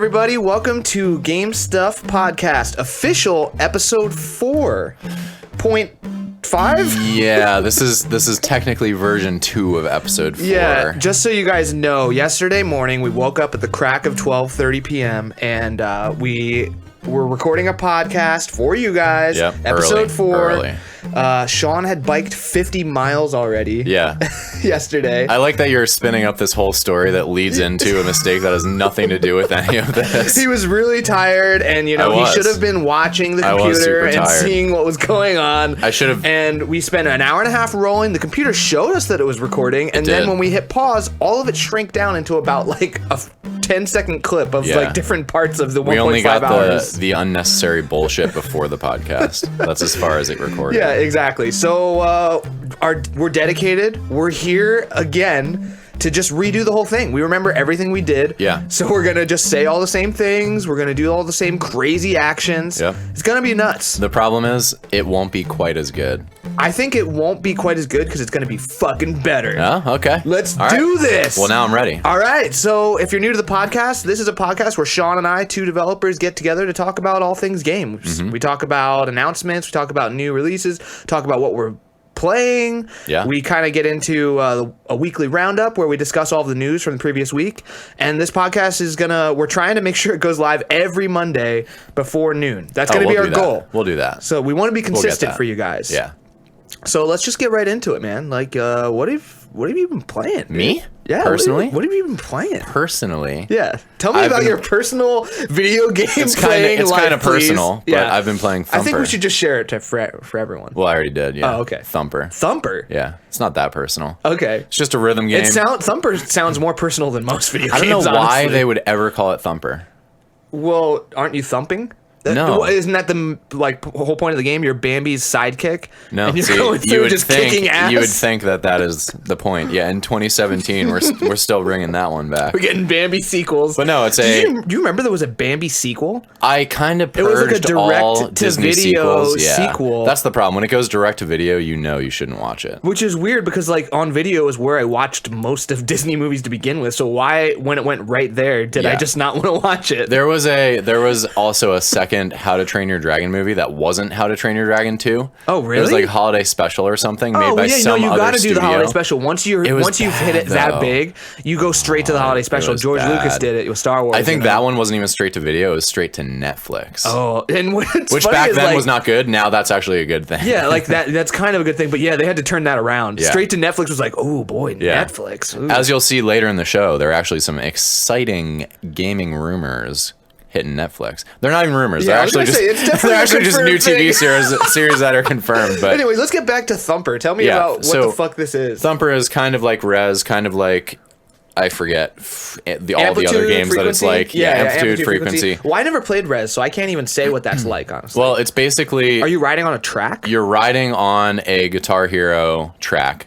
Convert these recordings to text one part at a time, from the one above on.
everybody. Welcome to Game Stuff Podcast, official episode 4.5. Yeah, this is technically version 2 of episode 4. Yeah, just so you guys know, yesterday morning we woke up at the crack of 12:30 p.m. and we were recording a podcast for you guys. Yep, episode 4. Early. Sean had biked 50 miles already. Yeah. Yesterday. I like that you're spinning up this whole story that leads into a mistake that has nothing to do with any of this. He was really tired, and he should have been watching the computer and seeing what was going on. I should have. And we spent an hour and a half rolling. The computer showed us that it was recording, and then when we hit pause, all of it shrank down into about like a 10-second clip of like different parts of the 1.5 hours. We only got the unnecessary bullshit before the podcast. That's as far as it recorded. Yeah, exactly. So we're dedicated. We're here again to just redo the whole thing. We remember everything we did. Yeah. So we're going to just say all the same things. We're going to do all the same crazy actions. Yeah. It's going to be nuts. The problem is, it won't be quite as good. I think it won't be quite as good because it's going to be fucking better. Oh, okay. Let's do this. Well, now I'm ready. All right. So if you're new to the podcast, this is a podcast where Sean and I, two developers, get together to talk about all things games. Mm-hmm. We talk about announcements. We talk about new releases. Talk about what we're playing. Yeah. We kind of get into a weekly roundup where we discuss all of the news from the previous week. And this podcast is we're trying to make sure it goes live every Monday before noon. That's going to be our goal. We'll do that. So we want to be consistent for you guys. Yeah. So let's just get right into it, man. Like, what have you been playing? Me? Yeah. Personally? What have you been playing? Personally? Yeah. Tell me about your personal video game playing life, kind of personal, but yeah. I've been playing Thumper. I think we should just share it for everyone. Well, I already did, yeah. Oh, okay. Thumper. Yeah. It's not that personal. Okay. It's just a rhythm game. Thumper sounds more personal than most video games, I don't know why honestly. they would ever call it Thumper. Well, aren't you thumping? No. Isn't that the whole point of the game? You're Bambi's sidekick? No. And you're going through just kicking ass? You would think that is the point. Yeah, in 2017, we're still bringing that one back. We're getting Bambi sequels. But no, do you remember there was a Bambi sequel? I kind of purged it was like a all Disney sequels. sequel. That's the problem. When it goes direct to video, you shouldn't watch it. Which is weird because like on video is where I watched most of Disney movies to begin with. So why, when it went right there, did I just not want to watch it? There was also a second How to Train Your Dragon movie that wasn't How to Train Your Dragon 2. Oh, really? It was like a holiday special or something made by some you other gotta do the studio. holiday special. Once you've hit it that big, you go straight to the holiday special. George Lucas did it. It was Star Wars. I think that one wasn't even straight to video. It was straight to Netflix. Oh, and which back then was not good. Now that's actually a good thing. Yeah, like that's kind of a good thing. But yeah, they had to turn that around. Yeah. Straight to Netflix was like, oh boy, Netflix. Ooh. As you'll see later in the show, there are actually some exciting gaming rumors hitting Netflix. They're not even rumors. Yeah, they're actually just new TV series that are confirmed. But anyway, let's get back to Thumper. Tell me about what the fuck this is. Thumper is kind of like Rez, kind of like, I forget all the other games that it's like. Yeah, amplitude, frequency. Well, I never played Rez, so I can't even say what that's like, honestly. Well, it's basically... Are you riding on a track? You're riding on a Guitar Hero track,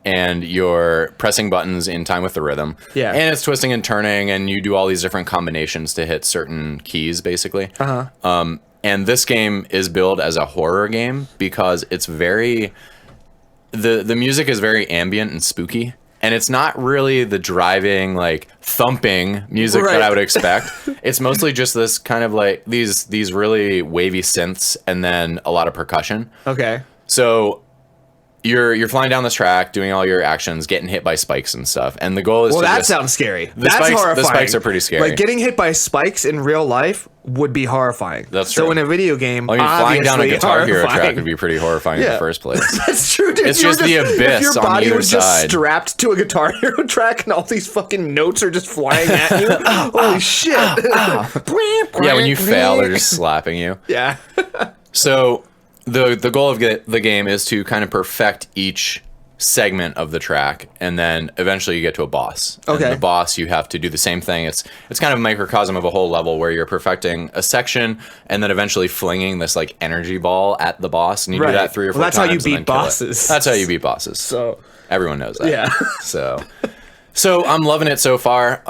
and you're pressing buttons in time with the rhythm. Yeah. And it's twisting and turning, and you do all these different combinations to hit certain keys, basically. And this game is billed as a horror game because it's very... The music is very ambient and spooky. And it's not really the driving, like, thumping music that I would expect. It's mostly just this kind of, like, these really wavy synths and then a lot of percussion. Okay. So you're flying down this track, doing all your actions, getting hit by spikes and stuff. And the goal is sounds scary. That's horrifying. The spikes are pretty scary. Like, getting hit by spikes in real life would be horrifying. That's true. So in a video game, flying down a Guitar Hero track would be pretty horrifying in the first place. That's true, dude. It's just the abyss if your on body either was side. just strapped to a Guitar Hero track and all these fucking notes are just flying at you. Holy shit. Yeah, when you fail, they're just slapping you. Yeah. So the goal of the game is to kind of perfect each segment of the track, and then eventually you get to a boss. Okay. And the boss, you have to do the same thing. It's kind of a microcosm of a whole level where you're perfecting a section and then eventually flinging this like energy ball at the boss, and you do that 3 or 4 times. That's how you beat bosses. That's how you beat bosses. So everyone knows that. Yeah. So I'm loving it so far.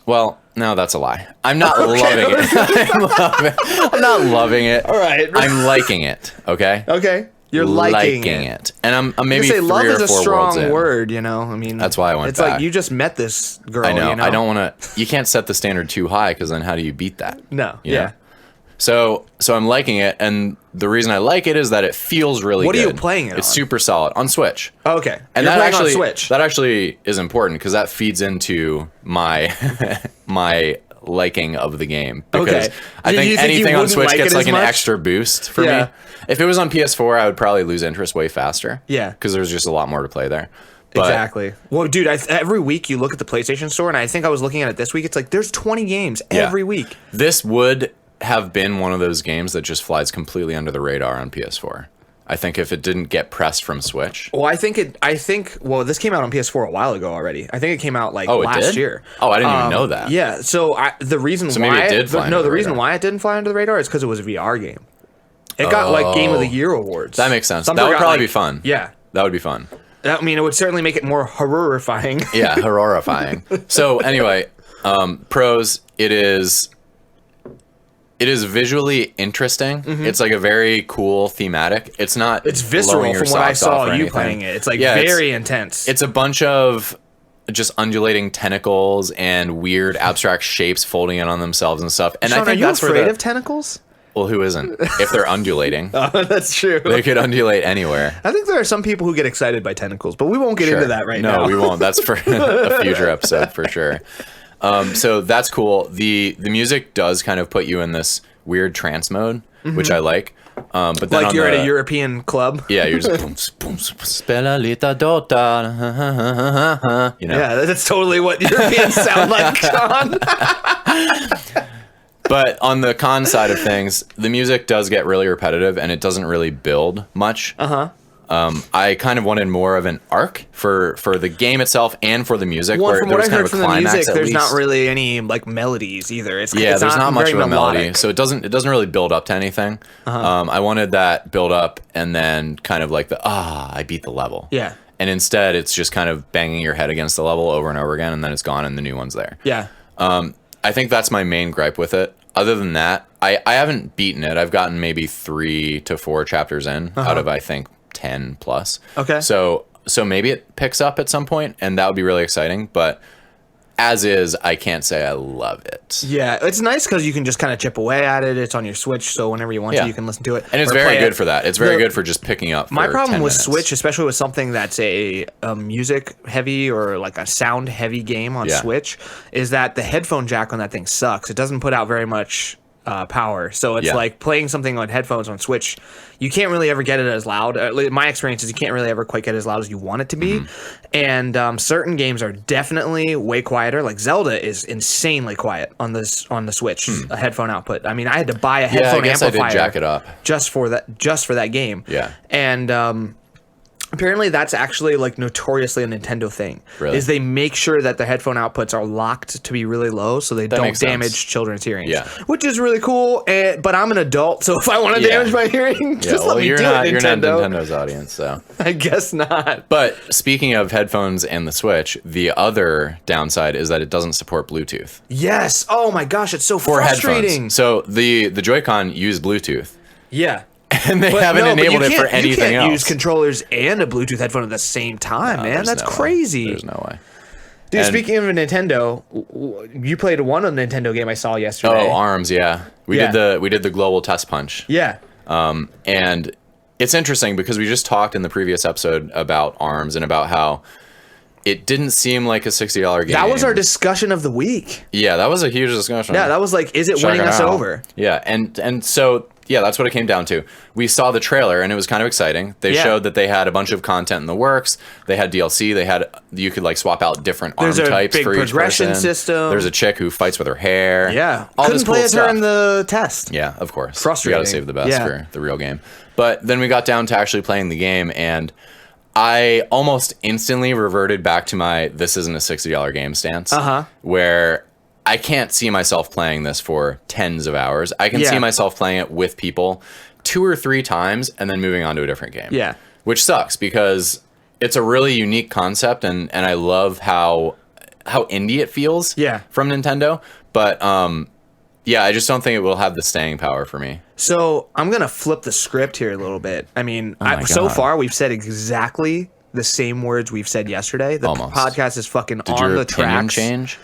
Well, no, that's a lie. I'm not loving it. I'm not loving it. All right. I'm liking it. Okay. Okay. You're liking it. And I'm maybe say 3 love or 4 is a worlds strong in. word, you know. I mean, That's why I went It's back. like you just met this girl. I know. You know? I don't want to. You can't set the standard too high because then how do you beat that? No. You Yeah. know? So I'm liking it, and the reason I like it is that it feels really What good. are you playing it It's on? super solid on Switch. Oh, okay. And You're that playing actually on Switch. that actually is important because that feeds into my my liking of the game. Because Okay. I You think think you anything on wouldn't Switch like gets it like as an much? extra boost for Yeah. me. If it was on PS4, I would probably lose interest way faster. Yeah. Because there's just a lot more to play there. But Exactly. Well, dude, every week you look at the PlayStation Store, and I think I was looking at it this week. It's like there's 20 games every week. This would have been one of those games that just flies completely under the radar on PS4. I think if it didn't get pressed from Switch. Well, I think this came out on PS4 a while ago already. I think it came out like It last did? year. Oh, I didn't even know that. Yeah. So the reason why maybe it did fly under the the reason radar. why it didn't fly under the radar is because it was a VR game. It got like Game of the Year awards. That makes sense. Some That would got, probably like- be fun. Yeah. That would be fun. I mean, it would certainly make it more horrifying. Yeah, horrifying. So anyway, pros, it is visually interesting. It's like a very cool thematic. It's not It's visceral blowing your from what I socks off saw or you anything. playing it. It's like Yeah, very intense. It's a bunch of just undulating tentacles and weird abstract shapes folding in on themselves and stuff. And Sean, I think are you that's afraid where of tentacles? well, who isn't? If they're undulating, That's true. they could undulate anywhere. I think there are some people who get excited by tentacles, but we won't get into that right now. No, we won't. That's for a future episode for sure. So that's cool. The music does kind of put you in this weird trance mode, which I like. But then Like on you're the, at a European club. yeah, you're just boom, boom, spellalita dota, you know. Yeah, that's totally what Europeans sound like, Sean. But on the con side of things, the music does get really repetitive and it doesn't really build much. I kind of wanted more of an arc for the game itself and for the music. Well, where from there what was I kind heard of a from the climax music, at there's least. not really any like melodies either. It's There's not much very of a melody, melodic. so it doesn't really build up to anything. I wanted that build up and then kind of like I beat the level. Yeah. And instead, it's just kind of banging your head against the level over and over again, and then it's gone, and the new one's there. Yeah. I think that's my main gripe with it. Other than that, I haven't beaten it. I've gotten maybe 3 to 4 chapters in out of I think 10 plus. Okay. So maybe it picks up at some point, and that would be really exciting. But as is, I can't say I love it. Yeah, it's nice because you can just kind of chip away at it. It's on your Switch, so whenever you want Yeah. to, you can listen to it. And it's or very play good it. for that. It's very The- good for just picking up. My for problem 10 with minutes. Switch, especially with something that's a music heavy or like a sound heavy game on Yeah. Switch, is that the headphone jack on that thing sucks. It doesn't put out very much power. So it's Yeah. like playing something on headphones on Switch, you can't really ever get it as loud. My experience is you can't really ever quite get it as loud as you want it to be. And certain games are definitely way quieter. Like Zelda is insanely quiet on the Switch headphone output. I mean, I had to buy a Yeah, I headphone guess I amplifier did jack it up. just for that game. Yeah. And apparently that's actually like notoriously a Nintendo thing. Really? Is they make sure that the headphone outputs are locked to be really low so they don't makes sense. damage children's hearings. Yeah. Which is really cool. But I'm an adult, so if I want to Yeah. damage my hearing, Yeah, just let me you're do not it, you're not Nintendo. Nintendo's audience, so. I guess not. But speaking of headphones and the Switch, the other downside is that it doesn't support Bluetooth Yes. Oh my gosh, it's so for frustrating. headphones. So the Joy-Con use Bluetooth, Yeah. and they haven't No, but enabled you it for can't- anything You can't else. use controllers and a Bluetooth headphone at the same time, man. There's That's no way. crazy. There's no way. Dude, And- speaking of Nintendo, you played one Nintendo game I saw yesterday. Oh, ARMS, yeah. We Yeah. did the global test punch. Yeah. And it's interesting because we just talked in the previous episode about ARMS and about how it didn't seem like a $60 game. That was our discussion of the week. Yeah, that was a huge discussion. Yeah, that was like, is it Check winning it us out. over? Yeah, and so yeah, that's what it came down to. We saw the trailer and it was kind of exciting. They Yeah. showed that they had a bunch of content in the works. They had DLC. You could like swap out different There's arm a types big for each progression person. system. There's a chick who fights with her hair. Yeah. all Couldn't this cool play as her stuff. in the test. Yeah, of course. Frustrating. You gotta save the best Yeah. for the real game. But then we got down to actually playing the game, and I almost instantly reverted back to my this isn't a $60 game stance. Where I can't see myself playing this for tens of hours. I can Yeah. see myself playing it with people 2 or 3 times and then moving on to a different game. Yeah. Which sucks because it's a really unique concept, and I love how indie it feels Yeah. from Nintendo. But Yeah, I just don't think it will have the staying power for me. So I'm gonna flip the script here a little bit. I mean, so God. far we've said exactly the same words we've said yesterday. The Almost. podcast is fucking Did on your the opinion tracks. change?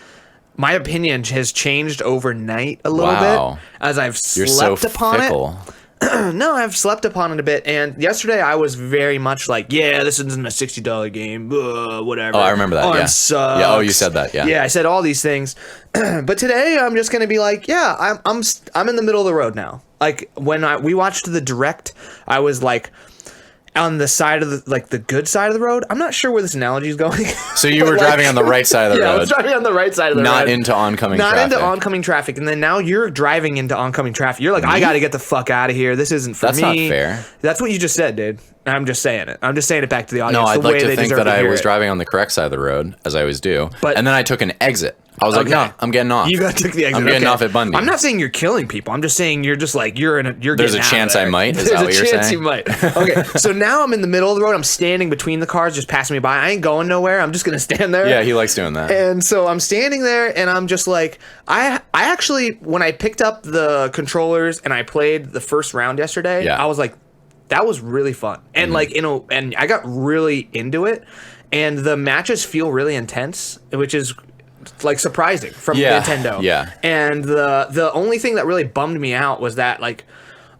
My opinion has changed overnight a little Wow. bit as I've You're slept so upon fickle. it. No, I've slept upon it a bit. And yesterday I was very much like, yeah, this isn't a $60 game. Whatever. Oh, I remember that. ARM Yeah. sucks. Yeah. Oh, you said that. Yeah. Yeah, I said all these things. But today I'm just gonna be like, yeah, I'm in the middle of the road now. Like when we watched the direct, I was like on the side of the good side of the road. I'm not sure where this analogy is going. So you were driving on the right side of the yeah, road. I was driving on the right side of the road. Not into oncoming Not traffic. into oncoming traffic. And then now you're driving into oncoming traffic. You're like, I got to get the fuck out of here. This isn't for That's me. not fair. That's what you just said, dude. I'm just saying it. I'm just saying it back to the audience. No, I'd the like way to they think deserve that to I hear was it. driving on the correct side of the road, as I always do. And then I took an exit. I was like, Okay. no, I'm getting off. You got took the exit. I'm getting okay. off at Bundy. I'm not saying you're killing people. I'm just saying you're just like you're There's a getting out chance of there. I might? Is There's that what a you're chance saying? you might. Okay, so now I'm in the middle of the road. I'm standing between the cars, just passing me by. I ain't going nowhere. I'm just gonna stand there. Yeah, he likes doing that. And so I'm standing there, and I'm just like, I actually, when I picked up the controllers and I played the first round yesterday, Yeah. I was like, that was really fun, and and I got really into it, and the matches feel really intense, which is like surprising from Nintendo. Yeah. And the only thing that really bummed me out was that like,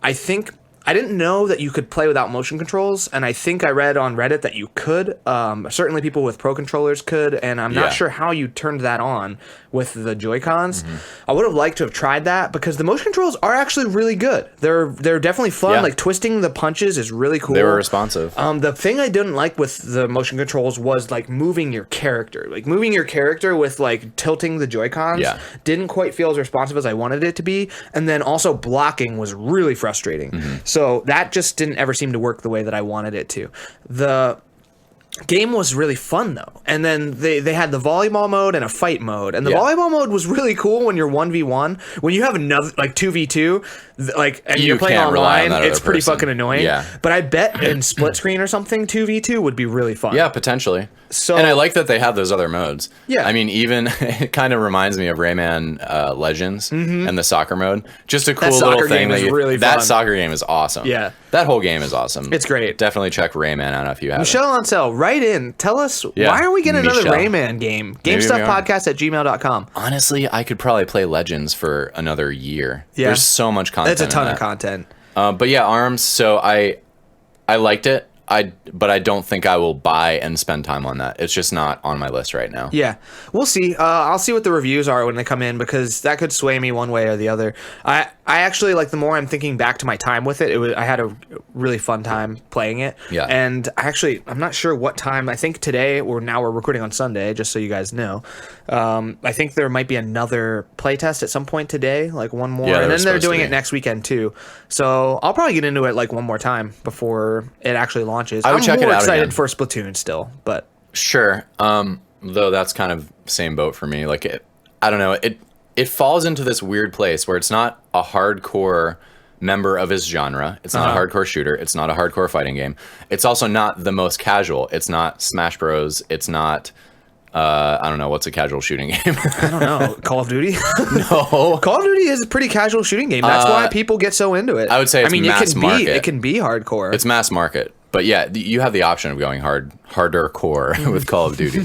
I think I didn't know that you could play without motion controls, and I think I read on Reddit that you could. Certainly people with Pro controllers could, and I'm not sure how you turned that on with the Joy-Cons. I would have liked to have tried that because the motion controls are actually really good. They're definitely fun. Yeah. Like twisting the punches is really cool. They were responsive. The thing I didn't like with the motion controls was like moving your character. Like moving your character with like tilting the Joy-Cons didn't quite feel as responsive as I wanted it to be. And then also blocking was really frustrating. So that just didn't ever seem to work the way that I wanted it to. The game was really fun though, and then they had the volleyball mode and a fight mode, and the volleyball mode was really cool when you're 1v1. When you have another like 2v2, like and You you're playing can't rely on online, that it's other pretty person. fucking annoying. Yeah. But I bet in split screen or something 2v2 would be really fun. Yeah, potentially. So- and I like that they have those other modes. Yeah. I mean, even it kind of reminds me of Rayman Legends and the soccer mode. Just a cool soccer little thing. game is really that fun. soccer game is awesome. Yeah. That whole game is awesome. It's great. Definitely check Rayman out if you haven't. Michelle Ansel, write in. Tell us Yeah, why are we getting another Michelle. Rayman game? Maybe we are. GameStuffPodcast@gmail.com. Honestly, I could probably play Legends for another year. Yeah. There's so much content. That's a ton in of that. content. But yeah, ARMS. So I liked it. But I don't think I will buy and spend time on that. It's just not on my list right now. Yeah, we'll see. I'll see what the reviews are when they come in because that could sway me one way or the other. I actually like the more I'm thinking back to my time with it. I had a really fun time playing it. Yeah. And I'm not sure what time. I think today we're recording on Sunday, just so you guys know. I think there might be another playtest at some point today, like one more, Yeah, and then they're supposed to doing be. it next weekend too. So I'll probably get into it like one more time before it actually launches. I would I'm check it more out excited again. for Splatoon still, but Sure. Though that's kind of same boat for me. Like I don't know. It falls into this weird place where it's not a hardcore member of his genre. It's not a hardcore shooter. It's not a hardcore fighting game. It's also not the most casual. It's not Smash Bros. It's not I don't know, what's a casual shooting game? I don't know. Call of Duty? No. Call of Duty is a pretty casual shooting game. That's why people get so into it. I would say it's mass market. It can be hardcore. It's mass market. But yeah, you have the option of going harder core with Call of Duty.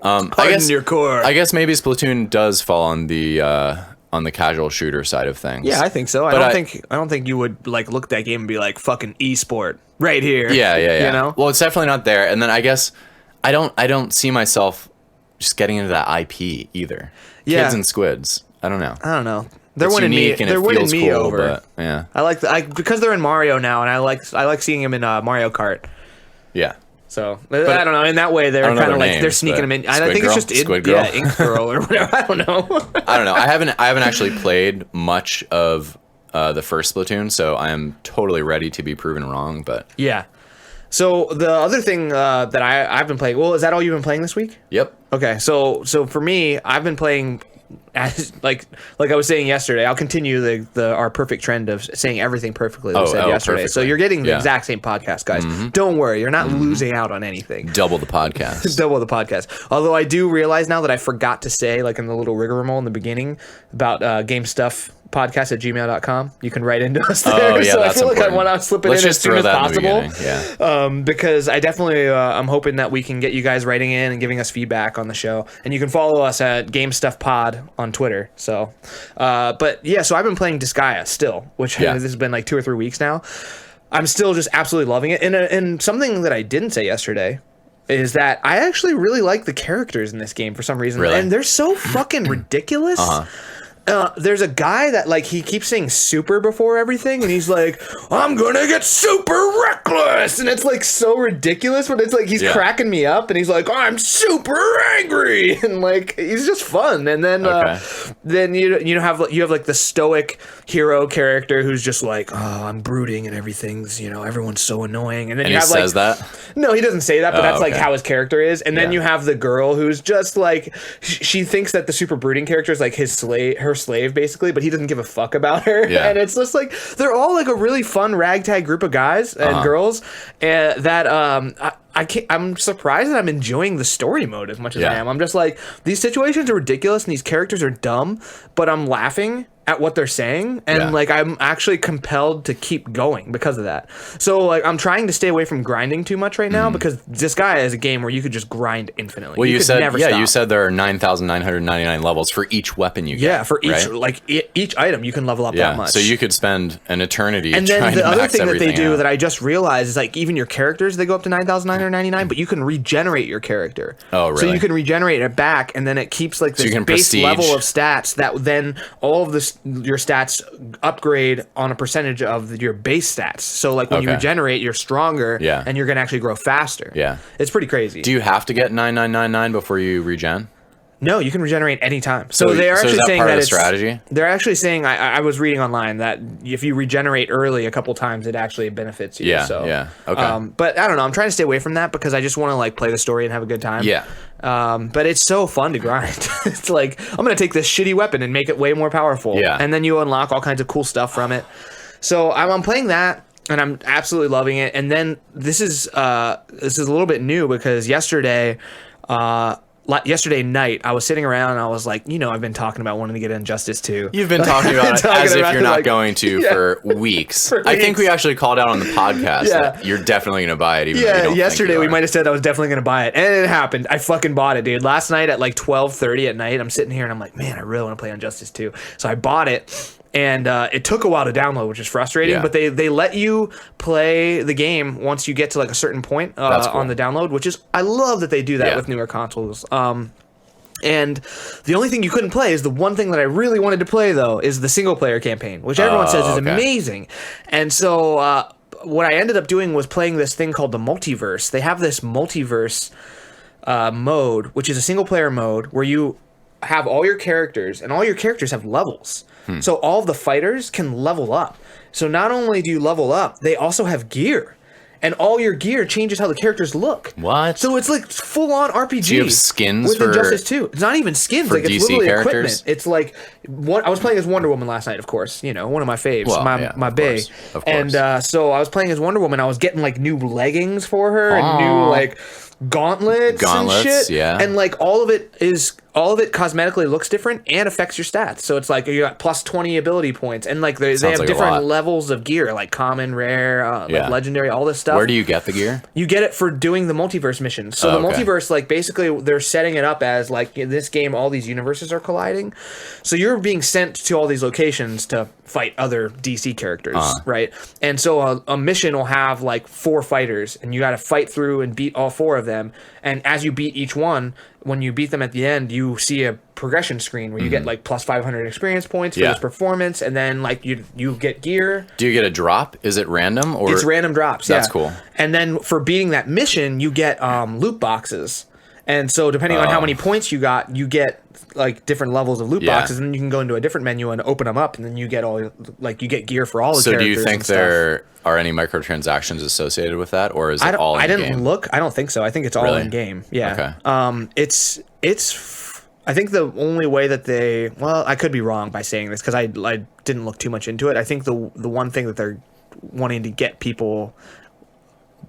I guess your core. I guess maybe Splatoon does fall on the casual shooter side of things. Yeah, I think so. But I don't think you would like look at that game and be like fucking esport right here. Yeah. You know? Well, it's definitely not there. And then I guess I don't see myself just getting into that IP either. Yeah. Kids and Squids. I don't know. I don't know. They're It's winning me. unique and They're it winning feels me cool, over. but yeah. I like because they're in Mario now, and I like seeing them in Mario Kart. Yeah. So I don't know. In that way, they're I don't know kind of their like they're names, sneaking but them in. I Squid think Girl? it's just Squid Girl? yeah, Ink Girl or whatever. I don't know. I don't know. I haven't actually played much of the first Splatoon, so I am totally ready to be proven wrong. But Yeah. So the other thing that I've been playing. Well, is that all you've been playing this week? yep. Okay. So for me, I've been playing as like I was saying yesterday, I'll continue our perfect trend of saying everything perfectly that I said yesterday. Perfectly. So you're getting the exact same podcast, guys. Don't worry, you're not losing out on anything. Double the podcast. Double the podcast. Although I do realize now that I forgot to say, like in the little rigmarole in the beginning about game stuff podcast@gmail.com. You can write into us there. Oh, yeah, so that's I feel like important. I want to slip it Let's in just as soon throw as that in the possible. beginning. Because I definitely I'm hoping that we can get you guys writing in and giving us feedback on the show. And you can follow us at Game Stuff Pod on Twitter. So, but yeah, so I've been playing Disgaea still, which this has been like 2 or 3 weeks now. I'm still just absolutely loving it. And something that I didn't say yesterday is that I actually really like the characters in this game for some reason. Really? And they're so fucking ridiculous. There's a guy that like he keeps saying super before everything, and he's like, I'm gonna get super reckless, and it's like so ridiculous, but it's like he's cracking me up, and he's like, I'm super angry, and like he's just fun. And then then you have like the stoic hero character who's just like, oh, I'm brooding and everything's, everyone's so annoying, and then you have says that? No, he doesn't say that, but that's like how his character is. And then you have the girl who's just like she thinks that the super brooding character is like her slave basically, but he doesn't give a fuck about her. And it's just like they're all like a really fun ragtag group of guys and girls, and that I'm surprised that I'm enjoying the story mode as much as I am. I'm just like, these situations are ridiculous and these characters are dumb, but I'm laughing at what they're saying, and like I'm actually compelled to keep going because of that. So like I'm trying to stay away from grinding too much right now, because Disgaea is a game where you could just grind infinitely. Well, you said never stop. You said there are 9,999 levels for each weapon you get. Yeah, for each item you can level up that much. So you could spend an eternity and trying then to the other max thing that they do out. that I just realized is like even your characters, they go up to 9,999, but you can regenerate your character. Oh, really? So you can regenerate it back, and then it keeps like this base prestige. level of stats that then all of your stats upgrade on a percentage of your base stats. So like when you regenerate, you're stronger, and you're gonna actually grow faster. Yeah, it's pretty crazy. Do you have to get 9,999 before you regen? No, you can regenerate anytime. So they are actually saying that it's strategy. They're actually saying I was reading online that if you regenerate early a couple times, it actually benefits you. Okay. But I don't know. I'm trying to stay away from that because I just want to like play the story and have a good time. Yeah. But it's so fun to grind. It's like I'm gonna take this shitty weapon and make it way more powerful. Yeah. And then you unlock all kinds of cool stuff from it. So I'm playing that, and I'm absolutely loving it. And then this is a little bit new because yesterday night, I was sitting around and I was like, I've been talking about wanting to get Injustice 2. You've been talking about it as if you're not going to for weeks. I think we actually called out on the podcast that you're definitely going to buy it. Even though you don't yesterday we might have said I was definitely going to buy it. And it happened. I fucking bought it, dude. Last night at like 12:30 at night, I'm sitting here and I'm like, man, I really want to play Injustice 2. So I bought it. And it took a while to download, which is frustrating. But they let you play the game once you get to like a certain point on the download, which is I love that they do that with newer consoles. And the only thing you couldn't play is the one thing that I really wanted to play though is the single player campaign, which everyone says is amazing. And so what I ended up doing was playing this thing called the multiverse. They have this multiverse mode, which is a single player mode where you have all your characters, and all your characters have levels. So all of the fighters can level up. So not only do you level up, they also have gear. And all your gear changes how the characters look. What? So it's like full on RPG. Do you have skins with Injustice 2? It's not even skins. Like it's DC literally characters? equipment. It's like I was playing as Wonder Woman last night, of course. One of my faves, my bae. Of course. And so I was playing as Wonder Woman. I was getting like new leggings for her and new like gauntlets and shit. Yeah. And like all of it cosmetically looks different and affects your stats. So it's like you got plus 20 ability points, and like they have like different levels of gear, like common, rare, like legendary, all this stuff. Where do you get the gear? You get it for doing the multiverse missions. So the multiverse, like basically they're setting it up as like in this game all these universes are colliding. So you're being sent to all these locations to fight other DC characters, right? And so a mission will have like 4 fighters, and you got to fight through and beat all 4 of them. And as you beat each one, when you beat them at the end, you see a progression screen where you get like plus 500 experience points for this performance, and then like you get gear. Do you get a drop? Is it random or? It's random drops. That's cool. And then for beating that mission, you get loot boxes. And so depending on how many points you got, you get like different levels of loot boxes, and then you can go into a different menu and open them up, and then you get you get gear for all the characters. So do you think there are any microtransactions associated with that, or is it all in game? I didn't look. I don't think so. I think it's all in game. Yeah. Okay. It's I think the only way that they, well, I could be wrong by saying this because I didn't look too much into it. I think the one thing that they're wanting to get people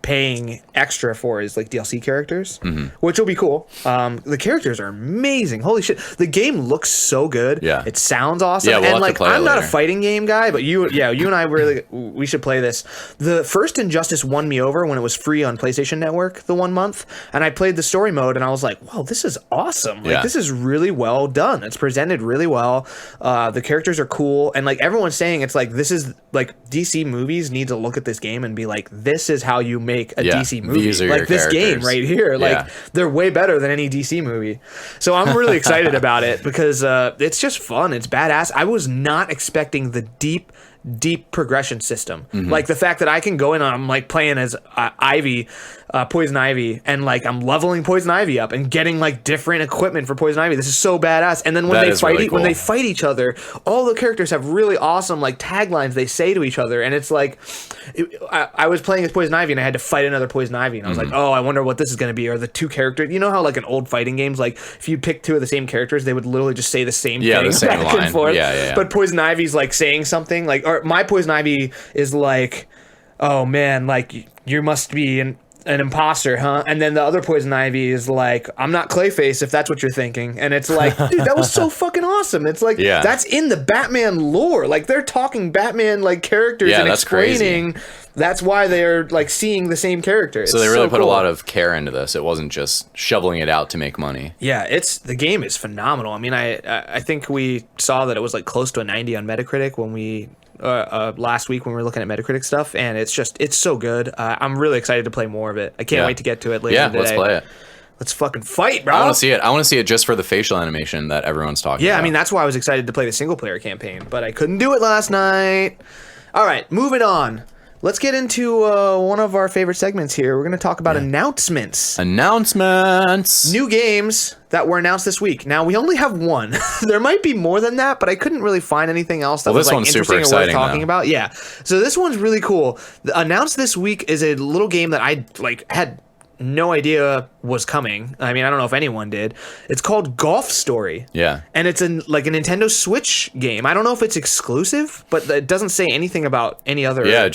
paying extra for is like DLC characters, which will be cool. The characters are amazing. Holy shit. The game looks so good. Yeah. It sounds awesome. Yeah, we'll and have to play I'm it not a later. fighting game guy, but you and I we should play this. The first Injustice won me over when it was free on PlayStation Network the 1 month, and I played the story mode and I was like, wow, this is awesome. Like this is really well done. It's presented really well. The characters are cool, and like everyone's saying, it's like this is like DC movies need to look at this game and be like, this is how you make a DC movie. These are like your this game characters. right here. Like they're way better than any DC movie. So I'm really excited about it because it's just fun. It's badass. I was not expecting the deep progression system. Like the fact that I can go in and I'm like playing as Ivy, Poison Ivy, and like I'm leveling Poison Ivy up and getting like different equipment for Poison Ivy. This is so badass. And then when That they is fight really when cool. they fight each other, all the characters have really awesome like taglines they say to each other, and it's like I was playing as Poison Ivy and I had to fight another Poison Ivy, and I was like, oh, I wonder what this is going to be. Or the two characters, you know how like in old fighting games, like if you pick two of the same characters, they would literally just say the same thing the same back line. and forth. Yeah. But Poison Ivy's like saying something like, or my Poison Ivy is like, oh man, like you must be an imposter, huh? And then the other Poison Ivy is like, I'm not Clayface if that's what you're thinking. And it's like, dude, that was so fucking awesome. It's like, that's in the Batman lore. Like they're talking Batman like characters and that's explaining crazy. That's why they're like seeing the same character. So they really put a lot of care into this. It wasn't just shoveling it out to make money. Yeah, the game is phenomenal. I mean, I think we saw that it was like close to a 90 on Metacritic when we last week when we were looking at Metacritic stuff, and it's so good. I'm really excited to play more of it. I can't wait to get to it later today. Let's play it. Let's fucking fight, bro. I want to see it. I want to see it just for the facial animation that everyone's talking about. I mean, that's why I was excited to play the single player campaign, but I couldn't do it last night. All right, moving on. Let's get into one of our favorite segments here. We're going to talk about announcements. Announcements. New games that were announced this week. Now, we only have one. There might be more than that, but I couldn't really find anything else that was like interesting or worth talking about. Yeah. So this one's really cool. Announced this week is a little game that I like had no idea was coming. I mean, I don't know if anyone did. It's called Golf Story. Yeah. And it's like a Nintendo Switch game. I don't know if it's exclusive, but it doesn't say anything about any other. Yeah,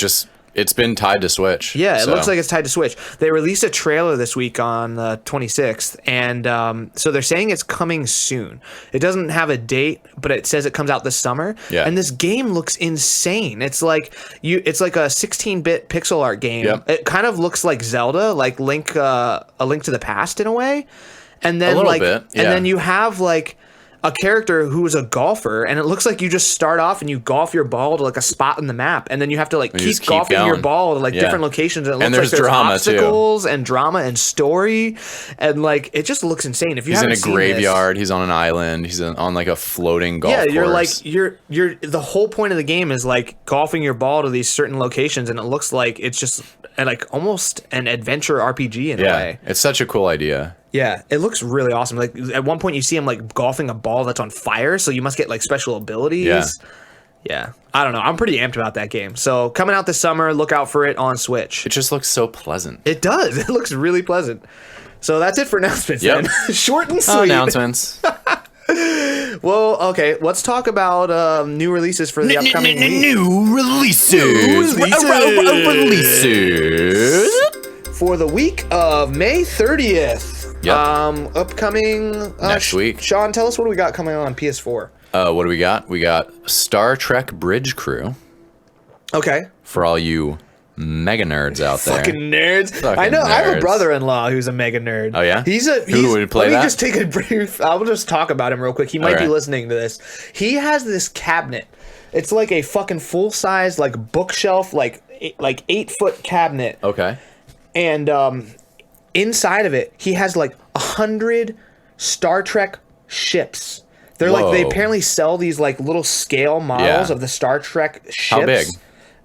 it's been tied to Switch. Yeah, it looks like it's tied to Switch. They released a trailer this week on the 26th, and so they're saying it's coming soon. It doesn't have a date, but it says it comes out this summer. Yeah. And this game looks insane. It's like it's like a 16-bit pixel art game. Yep. It kind of looks like Zelda, like a Link to the Past in a way. And then a little bit, yeah. And then you have like a character who is a golfer, and it looks like you just start off and you golf your ball to like a spot in the map, and then you have to like keep golfing your ball to like different locations, and it looks like there's drama obstacles and drama and story, and like it just looks insane. If you he's in haven't a seen graveyard, he's on an island, he's on like a floating golf course. You're like you're the whole point of the game is like golfing your ball to these certain locations, and it looks like it's just like almost an adventure RPG in a way. It's such a cool idea. Yeah, it looks really awesome. Like at one point you see him like golfing a ball that's on fire, so you must get like special abilities. Yeah. I don't know. I'm pretty amped about that game. So coming out this summer, look out for it on Switch. It just looks so pleasant. It does. It looks really pleasant. So that's it for announcements then. Short and sweet. Announcements. Well, okay, let's talk about new releases for the upcoming week. New releases. For the week of May 30th. Yep. Upcoming next week. Sean, tell us what do we got coming on PS4. What do we got? We got Star Trek Bridge Crew. Okay. For all you mega nerds out there. Fucking nerds. Fucking I know. nerds. I have a brother-in-law who's a mega nerd. Oh yeah. Who would play let that? me just take a brief. I'll just talk about him real quick. He might be listening to this. He has this cabinet. It's like a fucking full-size like bookshelf, like 8-foot cabinet. Okay. And inside of it, he has like 100 Star Trek ships. They're like they apparently sell these like little scale models of the Star Trek ships. How big?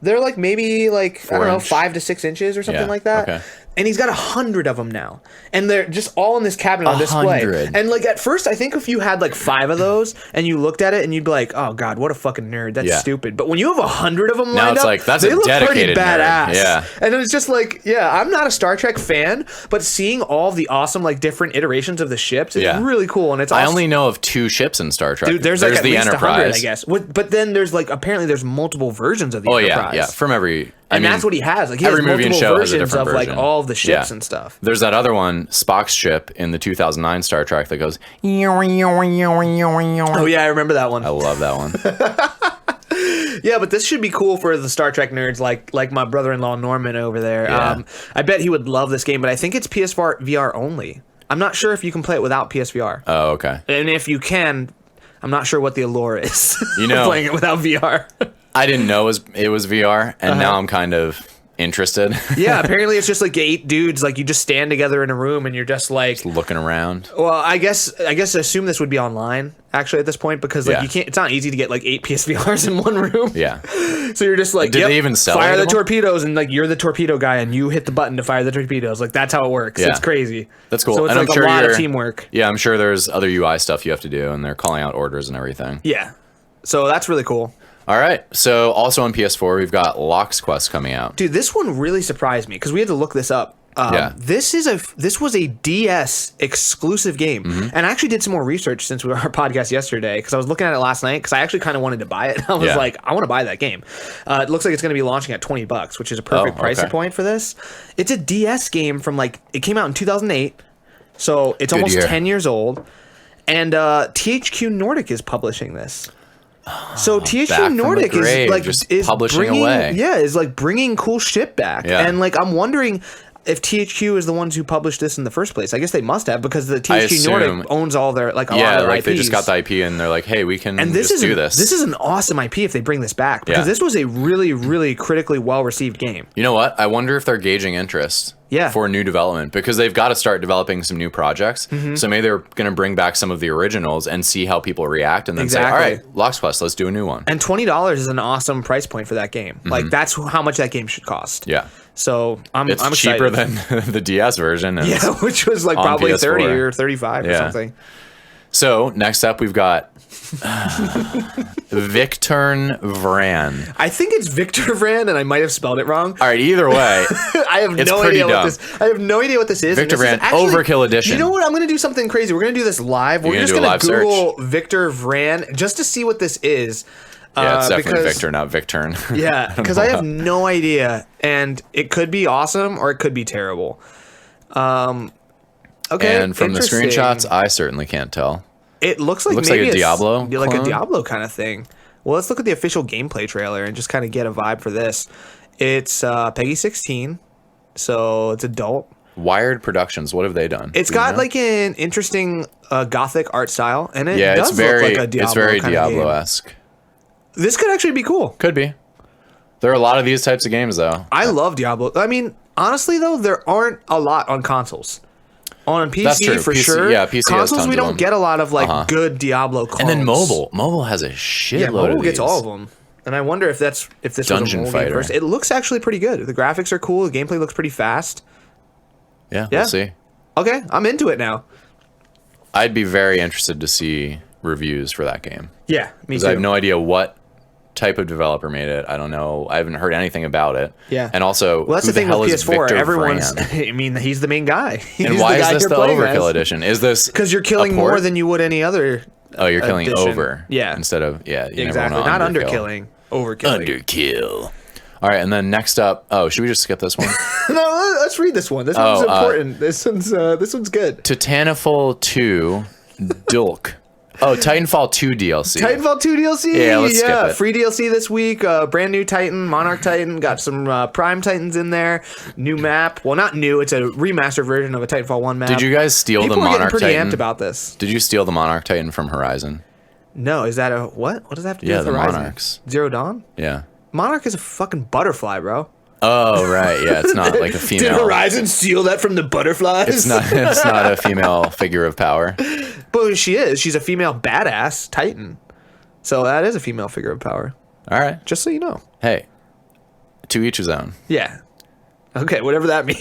They're like maybe like 4 I don't know, inch? 5 to 6 inches or something like that. Okay. and he's got 100 of them now, and they're just all in this cabinet on display. 100. And like at first, I think if you had like 5 of those and you looked at it and you'd be like, "Oh God, what a fucking nerd! That's stupid." But when you have 100 of them now lined it's up, like that's they a look pretty dedicated badass. nerd. Yeah, and it's just like, I'm not a Star Trek fan, but seeing all the awesome like different iterations of the ships is really cool. And it's I only know of 2 ships in Star Trek. Dude, there's like at the least Enterprise. 100, I guess. But then there's like apparently there's multiple versions of the Enterprise. Yeah, from every. And that's what he has. Like he has movie and multiple show has a versions different of like version. all of the ships and stuff. There's that other one, Spock's ship in the 2009 Star Trek that goes. Oh yeah, I remember that one. I love that one. Yeah, but this should be cool for the Star Trek nerds like my brother-in-law Norman over there. Yeah. I bet he would love this game, but I think it's PS4 VR only. I'm not sure if you can play it without PSVR. Oh, okay. And if you can, I'm not sure what the allure is. You know, playing it without VR. I didn't know it was VR, and now I'm kind of interested. Yeah, apparently it's just like 8 dudes, like you just stand together in a room and you're just like looking around. Well, I guess assume this would be online actually at this point because like you can't. It's not easy to get like 8 PSVRs in one room. Yeah. So you're just like, Did they even sell fire any the of them? torpedoes, and like you're the torpedo guy, and you hit the button to fire the torpedoes. Like that's how it works. Yeah. It's crazy. That's cool. So it's and like I'm sure a lot of you're- teamwork. Yeah, I'm sure there's other UI stuff you have to do, and they're calling out orders and everything. Yeah. So that's really cool. All right. So also on PS4, we've got Lock's Quest coming out. Dude, this one really surprised me because we had to look this up. This was a DS exclusive game, and I actually did some more research since our podcast yesterday because I was looking at it last night because I actually kind of wanted to buy it. I was like, I want to buy that game. It looks like it's going to be launching at $20, which is a perfect price point for this. It's a DS game from it came out in 2008, so it's almost 10 years old, and THQ Nordic is publishing this. So THQ Nordic is publishing bringing, away. Yeah, is like bringing cool shit back, and like I'm wondering if THQ is the ones who published this in the first place. I guess they must have because the THQ Nordic owns all their like a lot of their IPs. They just got the IP and they're like, hey, we can do this. This is an awesome IP if they bring this back because this was a really, really critically well received game. You know what? I wonder if they're gauging interest. For new development because they've got to start developing some new projects. So maybe they're going to bring back some of the originals and see how people react and then say, all right, Lock's Quest, let's do a new one. And $20 is an awesome price point for that game. Like that's how much that game should cost. Yeah. So I'm excited. cheaper than the DS version. Which was like probably PS4. 30 or 35 or something. So next up, we've got Victern Vran. I think it's Victor Vran, and I might have spelled it wrong. All right, either way, I have no idea what this. I have no idea what this is. Victor Vran Overkill Edition. You know what? I'm going to do something crazy. We're going to do this live. We're just going to Google Victor Vran just to see what this is. Yeah, it's definitely Victor, not Victern. Yeah, because I have no idea, and it could be awesome or it could be terrible. Okay. And from the screenshots, I certainly can't tell. It looks like a Diablo, like a Diablo kind of thing. Well, let's look at the official gameplay trailer and just kind of get a vibe for this. It's Peggy 16, so it's adult. Wired Productions, what have they done? It's got like an interesting gothic art style, and it does look like a Diablo. It's very Diablo-esque. This could actually be cool. Could be. There are a lot of these types of games, though. I love Diablo. I mean, honestly, though, there aren't a lot on consoles. On PC, for sure. Yeah, PC consoles, we don't get a lot of like good Diablo clones. And then mobile has a shitload. Yeah, mobile of gets these. all of them. And I wonder if this Dungeon was a Fighter. game first. It looks actually pretty good. The graphics are cool. The gameplay looks pretty fast. Yeah, we'll see. Okay, I'm into it now. I'd be very interested to see reviews for that game. Yeah, me Because too. I have no idea what type of developer made it. I don't know. I haven't heard anything about it. Yeah. And also, Well, that's who the thing hell with is PS4. Victor Everyone's. Vran? I mean, he's the main guy. He's And why the guy is this you're the playing Overkill as. Edition? Is this Because you're killing a port? more than you would any other. Oh, you're killing edition. over. Yeah. Instead of you never Exactly. went Not underkill. underkilling. Overkilling. Underkill. All right, and then next up. Oh, should we just skip this one? No, let's read this one. This one's important. This one's good. Titanfall 2 Dulk. Oh, Titanfall 2 DLC. Titanfall 2 DLC. Yeah, let's skip it. Free DLC this week. Brand new Titan, Monarch Titan. Got some Prime Titans in there. New map. Well, not new. It's a remastered version of a Titanfall 1 map. Did you guys steal People the are getting Monarch pretty Titan? amped about this. Did you steal the Monarch Titan from Horizon? No, is that a what? What does that have to do Yeah, with the Horizon? Monarchs. Zero Dawn? Yeah. Monarch is a fucking butterfly, bro. Oh, right. Yeah, it's not like a female. Did Horizon steal that from the butterflies? It's not a female figure of power. But she is. She's a female badass Titan. So that is a female figure of power. All right. Just so you know. Hey, to each his own. Yeah. Okay, whatever that means.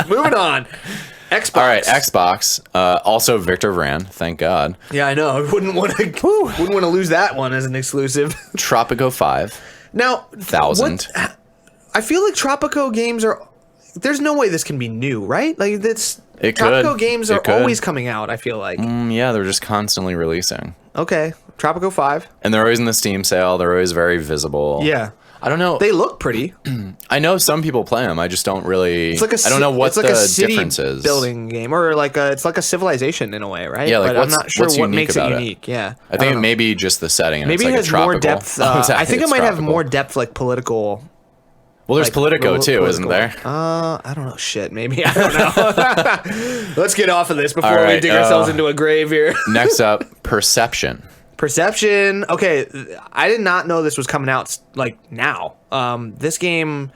Moving on. Xbox. All right, Xbox. Also Victor Vran, thank God. Yeah, I know. I wouldn't want to lose that one as an exclusive. Tropico 5. Now, 1000. I feel like Tropico games are. There's no way this can be new, right? Like Tropico games are always coming out. I feel like. Yeah, they're just constantly releasing. Okay, Tropico 5. And they're always in the Steam sale. They're always very visible. Yeah. I don't know. They look pretty. I know some people play them. I just don't really. It's like I don't know what like the a city difference is. Building game, or it's like a civilization in a way, right? Yeah, like but I'm not sure what makes it about unique. Yeah, I think it may be just the setting. And maybe it's it like has a tropical. more depth. I think it might have more depth, like political. Well, there's like, Politico too, political. isn't there? I don't know. Shit, maybe I don't know. Let's get off of this before we dig ourselves into a grave here. Next up, Perception. Perception. Okay, I did not know this was coming out like now. This game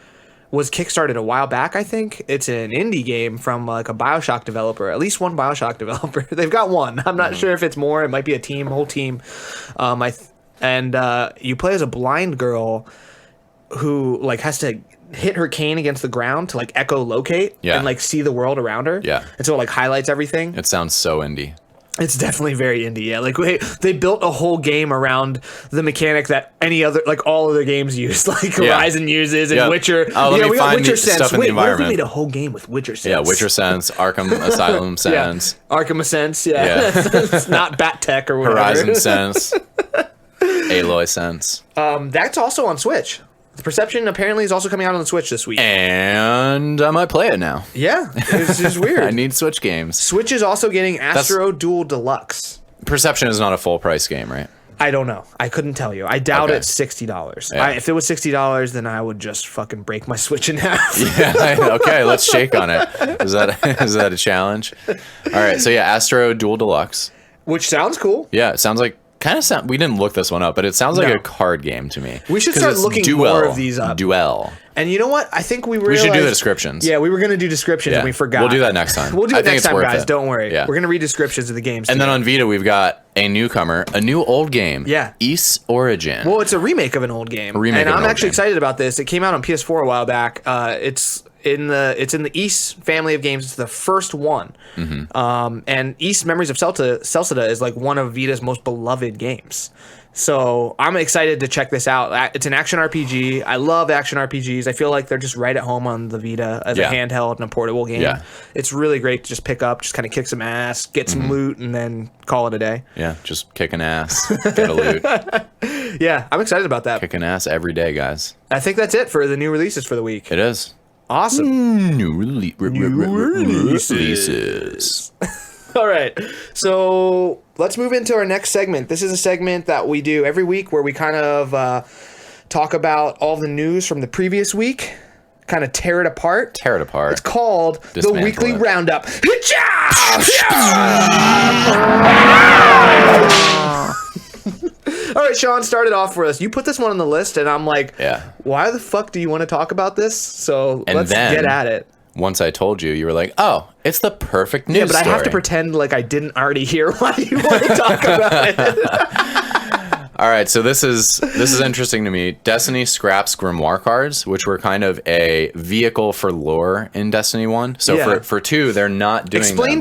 was kickstarted a while back. I think it's an indie game from like a BioShock developer. At least one BioShock developer. They've got one. I'm not sure if it's more. It might be a whole team. You play as a blind girl who like has to hit her cane against the ground to like echolocate and like see the world around her. Yeah, and so it like highlights everything. It sounds so indie. It's definitely very indie, yeah. Like they built a whole game around the mechanic that any other, like all other games use, like Horizon uses and Witcher. Oh, let me find Witcher stuff Sense. in the Wait, what if environment. we made a whole game with Witcher Sense? Yeah, Witcher Sense, Arkham Asylum Sense. Yeah. Arkham Sense, yeah. It's not Bat Tech or whatever. Horizon Sense. Aloy Sense. That's also on Switch. The Perception apparently is also coming out on the Switch this week. And I might play it now. Yeah, it's just weird. I need Switch games. Switch is also getting Astro Duel Deluxe. Perception is not a full price game, right? I don't know. I couldn't tell you. I doubt it's $60. Yeah. If it was $60, then I would just fucking break my Switch in half. Yeah. Okay. Let's shake on it. Is that a challenge? All right. So yeah, Astro Duel Deluxe. Which sounds cool. Yeah. It sounds like we didn't look this one up, but it sounds like a card game to me. We should start looking more of these up. Duel. And you know what? I think we should do the descriptions. Yeah, we were going to do descriptions and we forgot. We'll do that next time. We'll do it next time, guys. It. Don't worry. Yeah. We're going to read descriptions of the games. And then on Vita, we've got a newcomer, a new old game. Yeah. Ys Origin. Well, it's a remake of an old game. And I'm actually excited about this. It came out on PS4 a while back. It's in the Ys family of games. It's the first one. Mm-hmm. And Ys Memories of Celceta is like one of Vita's most beloved games. So I'm excited to check this out. It's an action RPG. I love action RPGs. I feel like they're just right at home on the Vita as a handheld and a portable game. Yeah. It's really great to just pick up, just kind of kick some ass, get some loot, and then call it a day. Yeah, just kicking ass, get a loot. Yeah, I'm excited about that. Kicking ass every day, guys. I think that's it for the new releases for the week. It is. Awesome. New releases. All right, so let's move into our next segment. This is a segment that we do every week where we kind of talk about all the news from the previous week, kind of tear it apart. It's called the Weekly Roundup. All right, Sean, start it off for us. You put this one on the list, and I'm like, why the fuck do you want to talk about this? So let's get at it. Once I told you, you were like, oh, it's the perfect news story. Yeah, but I have to pretend like I didn't already hear why you want to talk about it. All right, so this is interesting to me. Destiny scraps Grimoire cards, which were kind of a vehicle for lore in Destiny 1. So for 2, they're not doing Explain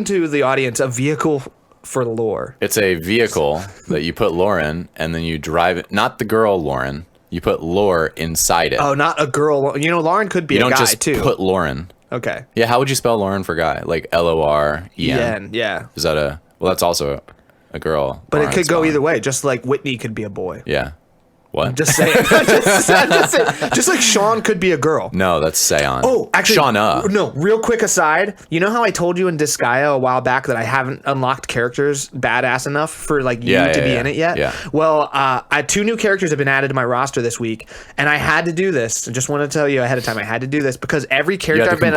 to the audience a vehicle for lore. It's a vehicle that you put lore in, and then you drive it. Not the girl Lauren. You put lore inside it. Oh, not a girl. You know, Lauren could be a guy, too. You don't just put Lauren. Okay. Yeah, how would you spell Lauren for guy? Like Loren? Yeah. Is that well, that's also a girl. But it could go either way, just like Whitney could be a boy. Yeah. What? I'm just saying. Just like Sean could be a girl. No, that's Seon. Oh, actually, Shauna. No, real quick aside. You know how I told you in Disgaea a while back that I haven't unlocked characters badass enough for like you to be in it yet? Yeah. Well, 2 new characters have been added to my roster this week, and I had to do this. I just want to tell you ahead of time, I had to do this because every character I've been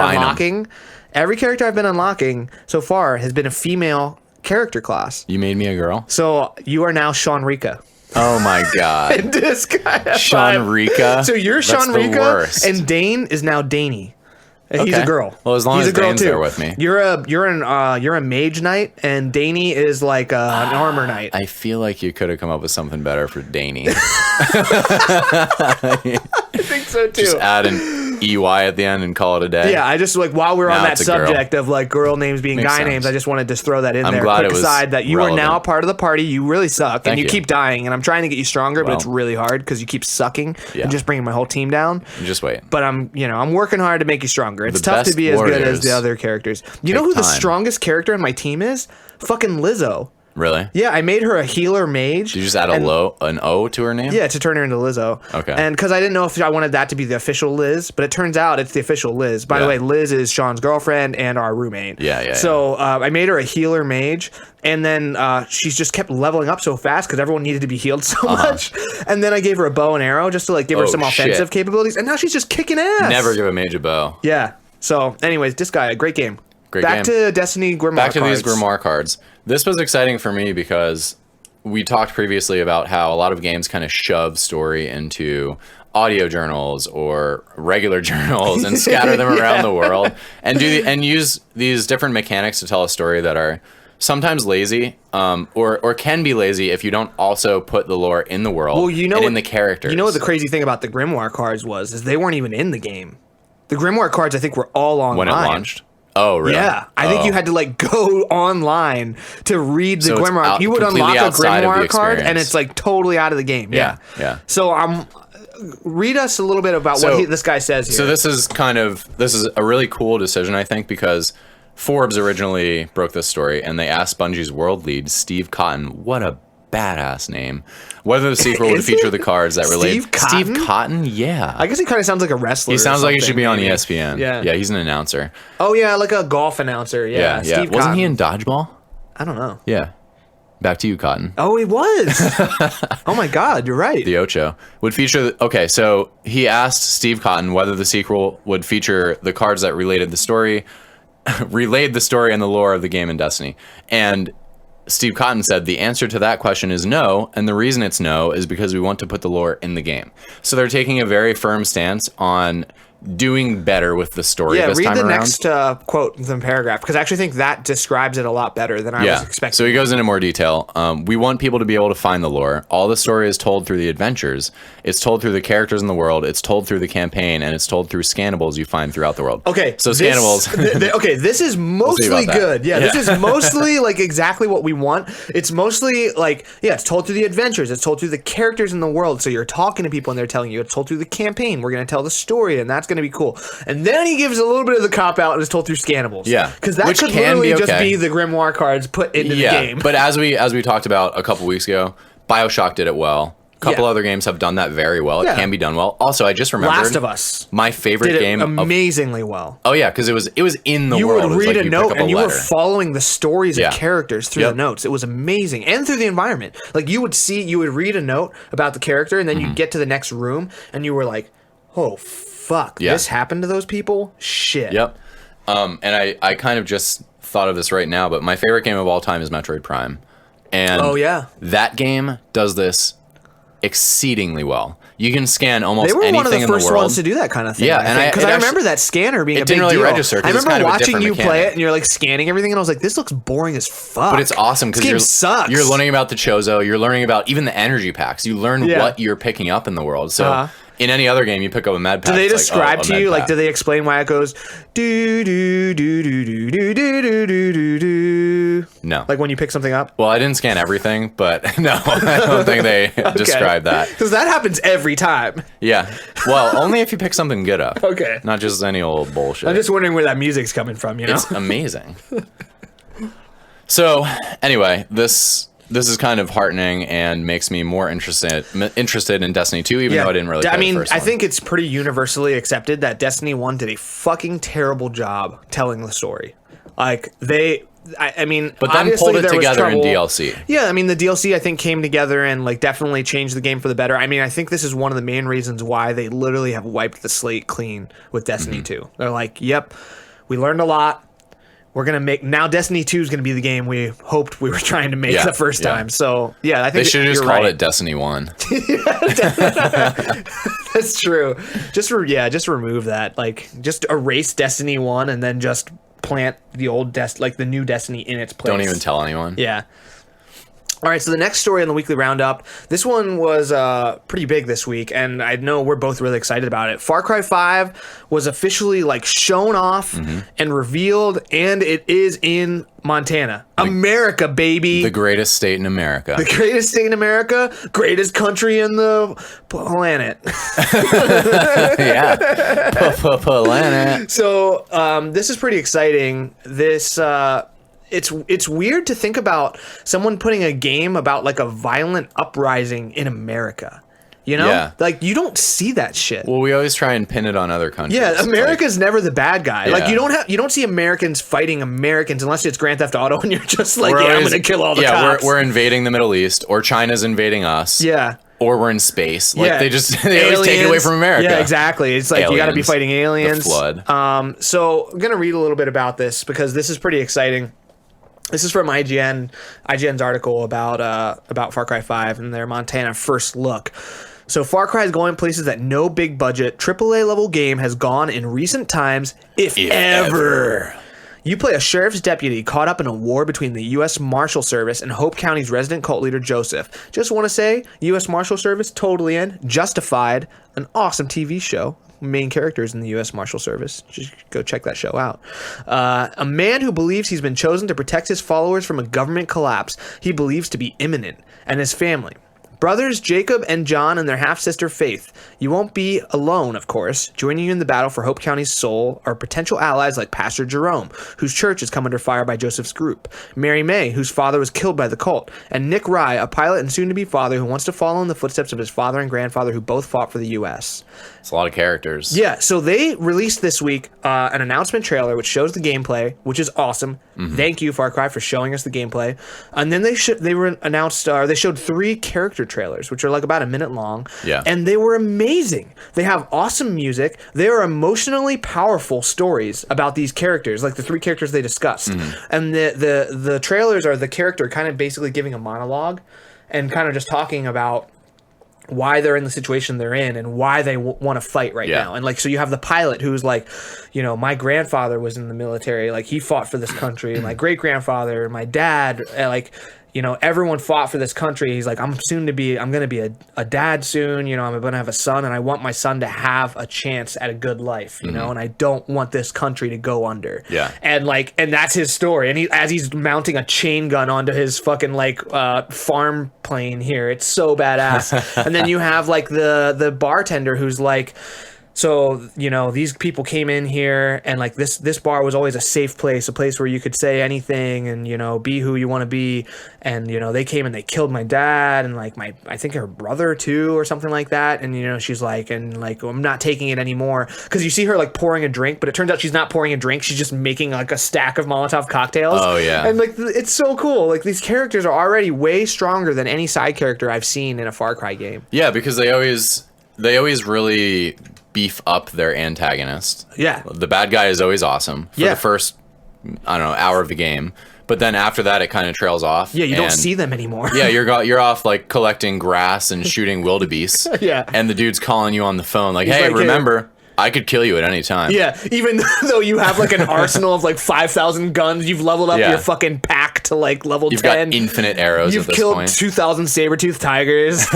unlocking so far has been a female character class. You made me a girl? So you are now Sean Rika. Oh my god. In Disgaea Sean Rika. So you're Sean Rika, and Dane is now Daney. He's a girl. Well, as long as Dane's there with me. You're a mage knight, and Daney is like an armor knight. I feel like you could have come up with something better for Daney. I think so too. Just add an EY at the end and call it a day. Yeah, I just, like, while we're on Now that it's a girl. subject of, like, girl names being Makes guy sense. names, I just wanted to throw that in I'm there. glad Quick it was aside that you relevant. are now part of the party. You really suck, and you you. keep dying, and I'm trying to get you stronger, but Well. it's really hard because you keep sucking Yeah. and just bringing my whole team down. Just wait. But I'm working hard to make you stronger. It's The tough to best be as good as warriors the other characters. You know take who the time. strongest character on my team is? Fucking Lizzo. Really? Yeah, I made her a healer mage. Did you just add and- an O to her name? Yeah, to turn her into Lizzo. Okay. And because I didn't know if I wanted that to be the official Liz, but it turns out it's the official Liz. By the Yeah. way, Liz is Sean's girlfriend and our roommate. Yeah. So I made her a healer mage, and then she's just kept leveling up so fast because everyone needed to be healed so much. And then I gave her a bow and arrow just to like give her Oh, some shit. offensive capabilities, and now she's just kicking ass. Never give a mage a bow. Yeah. So, anyways, this guy, great game. Great Back game. to Destiny Grimoire Back to cards. these Grimoire cards. This was exciting for me because we talked previously about how a lot of games kind of shove story into audio journals or regular journals and scatter them around the world and use these different mechanics to tell a story that are sometimes lazy or can be lazy if you don't also put the lore in the world Well, you know and what, in the characters. You know what the crazy thing about the Grimoire cards was is they weren't even in the game. The Grimoire cards, I think, were all online. when it launched? Oh, really? Yeah, I think you had to like go online to read the So it's Grimoire. out- You would completely unlock a outside of the Grimoire card, and experience. it's like totally out of the game. Yeah. Yeah. So read us a little bit about So- what this guy says here. So this is a really cool decision, I think, because Forbes originally broke this story and they asked Bungie's world lead, Steve Cotton, what a badass name, whether the sequel would Is feature it? the cards that relate. Steve Cotton? Steve Cotton, yeah. I guess he kind of sounds like a wrestler. He sounds or like he should be on something, maybe. ESPN. Yeah. Yeah, he's an announcer. Oh yeah, like a golf announcer. Yeah. Steve Wasn't Cotton. he in Dodgeball? I don't know. Yeah. Back to you, Cotton. Oh, he was. Oh my God, you're right. The Ocho would feature. Okay, so he asked Steve Cotton whether the sequel would feature the cards that relayed the story and the lore of the game in Destiny. And Steve Cotton said the answer to that question is no, and the reason it's no is because we want to put the lore in the game. So they're taking a very firm stance on doing better with the story Yeah, this read time the around. next quote in the paragraph because I actually think that describes it a lot better than I was expecting. So he goes into more detail. We want people to be able to find the lore. All the story is told through the adventures. It's told through the characters in the world. It's told through the campaign, and it's told through scannables you find throughout the world. Okay, so scannables. Okay, this is mostly about that. good. Yeah, this is mostly like exactly what we want. It's mostly like it's told through the adventures. It's told through the characters in the world. So you're talking to people and they're telling you. It's told through the campaign. We're gonna tell the story, and that's gonna be cool. And then he gives a little bit of the cop out and it's told through scannables. Yeah, because that which could can literally be just okay. be the Grimoire cards put into the game. But as we talked about a couple weeks ago, BioShock did it well. A couple other games have done that very well. It can be done well. Also, I just remembered Last of Us my favorite did it game. amazingly well. Oh yeah, because it was in the You world. would read a you note pick up and you were letter. following the stories Yeah. of characters through the notes. It was amazing. And through the environment. Like you would read a note about the character and then you'd get to the next room and you were like, oh fuck, this happened to those people? Shit. Yep. And I kind of just thought of this right now, but my favorite game of all time is Metroid Prime. And that game does this exceedingly well. You can scan almost They were anything one of the in first the world. ones to do that kind of thing. Yeah, and because I remember that scanner being a big didn't really deal. register 'cause I it's remember kind of a watching different you play mechanic. it and you're like scanning everything and I was like, this looks boring as fuck. But it's awesome this because game sucks. you're learning about the Chozo. You're learning about even the energy packs. You learn what you're picking up in the world. So in any other game, you pick up a med pack. Do they it's describe like, to you like? Do they explain why it goes do do do do do do do do do do do? No. Like when you pick something up. Well, I didn't scan everything, but no, I don't think they describe that. Because that happens every time. Yeah. Well, only if you pick something good up. Okay. Not just any old bullshit. I'm just wondering where that music's coming from. You know. It's amazing. So anyway, this is kind of heartening and makes me more interested in Destiny 2, even though I didn't really play the first I one. think it's pretty universally accepted that Destiny 1 did a fucking terrible job telling the story. Like I mean, But then obviously pulled it there was together in trouble. DLC. Yeah, I mean the DLC I think came together and like definitely changed the game for the better. I mean, I think this is one of the main reasons why they literally have wiped the slate clean with Destiny 2. They're like, "Yep, we learned a lot. We're gonna make now. Destiny 2 is gonna be the game we hoped we were trying to make the first time." So yeah, I think They should have just you're called right. it Destiny 1. That's true. Just remove that. Like, just erase Destiny 1 and then just plant the old the new Destiny in its place. Don't even tell anyone. Yeah. All right, so the next story on the weekly roundup, this one was pretty big this week, and I know we're both really excited about it. Far Cry 5 was officially like shown off and revealed, and it is in Montana. America, baby. The greatest state in America. The greatest state in America, greatest country in the planet. Yeah. Planet. So this is pretty exciting. This... It's weird to think about someone putting a game about like a violent uprising in America. You know? Yeah. Like you don't see that shit. Well, we always try and pin it on other countries. Yeah, America's never the bad guy. Yeah. Like you don't see Americans fighting Americans unless it's Grand Theft Auto and you're just like, I'm gonna kill all the cops. We're invading the Middle East, or China's invading us. Yeah. Or we're in space. Like they always Aliens. take it away from America. Yeah, exactly. It's like you got to be fighting aliens. The flood. So I'm gonna read a little bit about this because this is pretty exciting. This is from IGN's article about Far Cry 5 and their Montana first look. So Far Cry is going places that no big budget AAA level game has gone in recent times, if ever. You play a sheriff's deputy caught up in a war between the U.S. Marshal Service and Hope County's resident cult leader Joseph. Just want to say, U.S. Marshal Service, totally in. Justified, an awesome TV show. Main characters in the U.S. Marshal Service. Just go check that show out. A man who believes he's been chosen to protect his followers from a government collapse he believes to be imminent, and his family. Brothers Jacob and John and their half-sister Faith. You won't be alone, of course. Joining you in the battle for Hope County's soul are potential allies like Pastor Jerome, whose church has come under fire by Joseph's group, Mary May, whose father was killed by the cult, and Nick Rye, a pilot and soon-to-be father who wants to follow in the footsteps of his father and grandfather who both fought for the U.S. It's a lot of characters. Yeah, so they released this week an announcement trailer which shows the gameplay, which is awesome. Thank you, Far Cry, for showing us the gameplay. And then they showed 3 character trailers, which are like about a minute long. Yeah. And they were amazing. They have awesome music. They are emotionally powerful stories about these characters, like the 3 characters they discussed. And the trailers are the character kind of basically giving a monologue and kind of just talking about why they're in the situation they're in and why they want to fight right now. And like, so you have the pilot who's like, you know, my grandfather was in the military, like he fought for this country, my great grandfather, my dad, like, you know, everyone fought for this country. He's like, I'm going to be a dad soon, you know, I'm going to have a son and I want my son to have a chance at a good life, you know, and I don't want this country to go under. Yeah. And like, and that's his story. And as he's mounting a chain gun onto his fucking like farm plane here, it's so badass. And then you have like the bartender who's like, so, you know, these people came in here and like this bar was always a safe place, a place where you could say anything and, you know, be who you want to be. And, you know, they came and they killed my dad and like I think her brother too or something like that. And, you know, she's like, and like, I'm not taking it anymore. Cause you see her like pouring a drink, but it turns out she's not pouring a drink. She's just making like a stack of Molotov cocktails. Oh yeah. And like, it's so cool. Like these characters are already way stronger than any side character I've seen in a Far Cry game. Yeah, because they always really beef up their antagonist. Yeah. The bad guy is always awesome for the first, I don't know, hour of the game. But then after that, it kind of trails off. Yeah, you don't see them anymore. Yeah, you're off like collecting grass and shooting wildebeest. Yeah. And the dude's calling you on the phone like, He's hey, like, remember, I could kill you at any time. Yeah, even though you have like an arsenal of like 5,000 guns, you've leveled up your fucking pack to like level 10. You've got infinite arrows You've at this killed point. 2,000 saber-toothed tigers.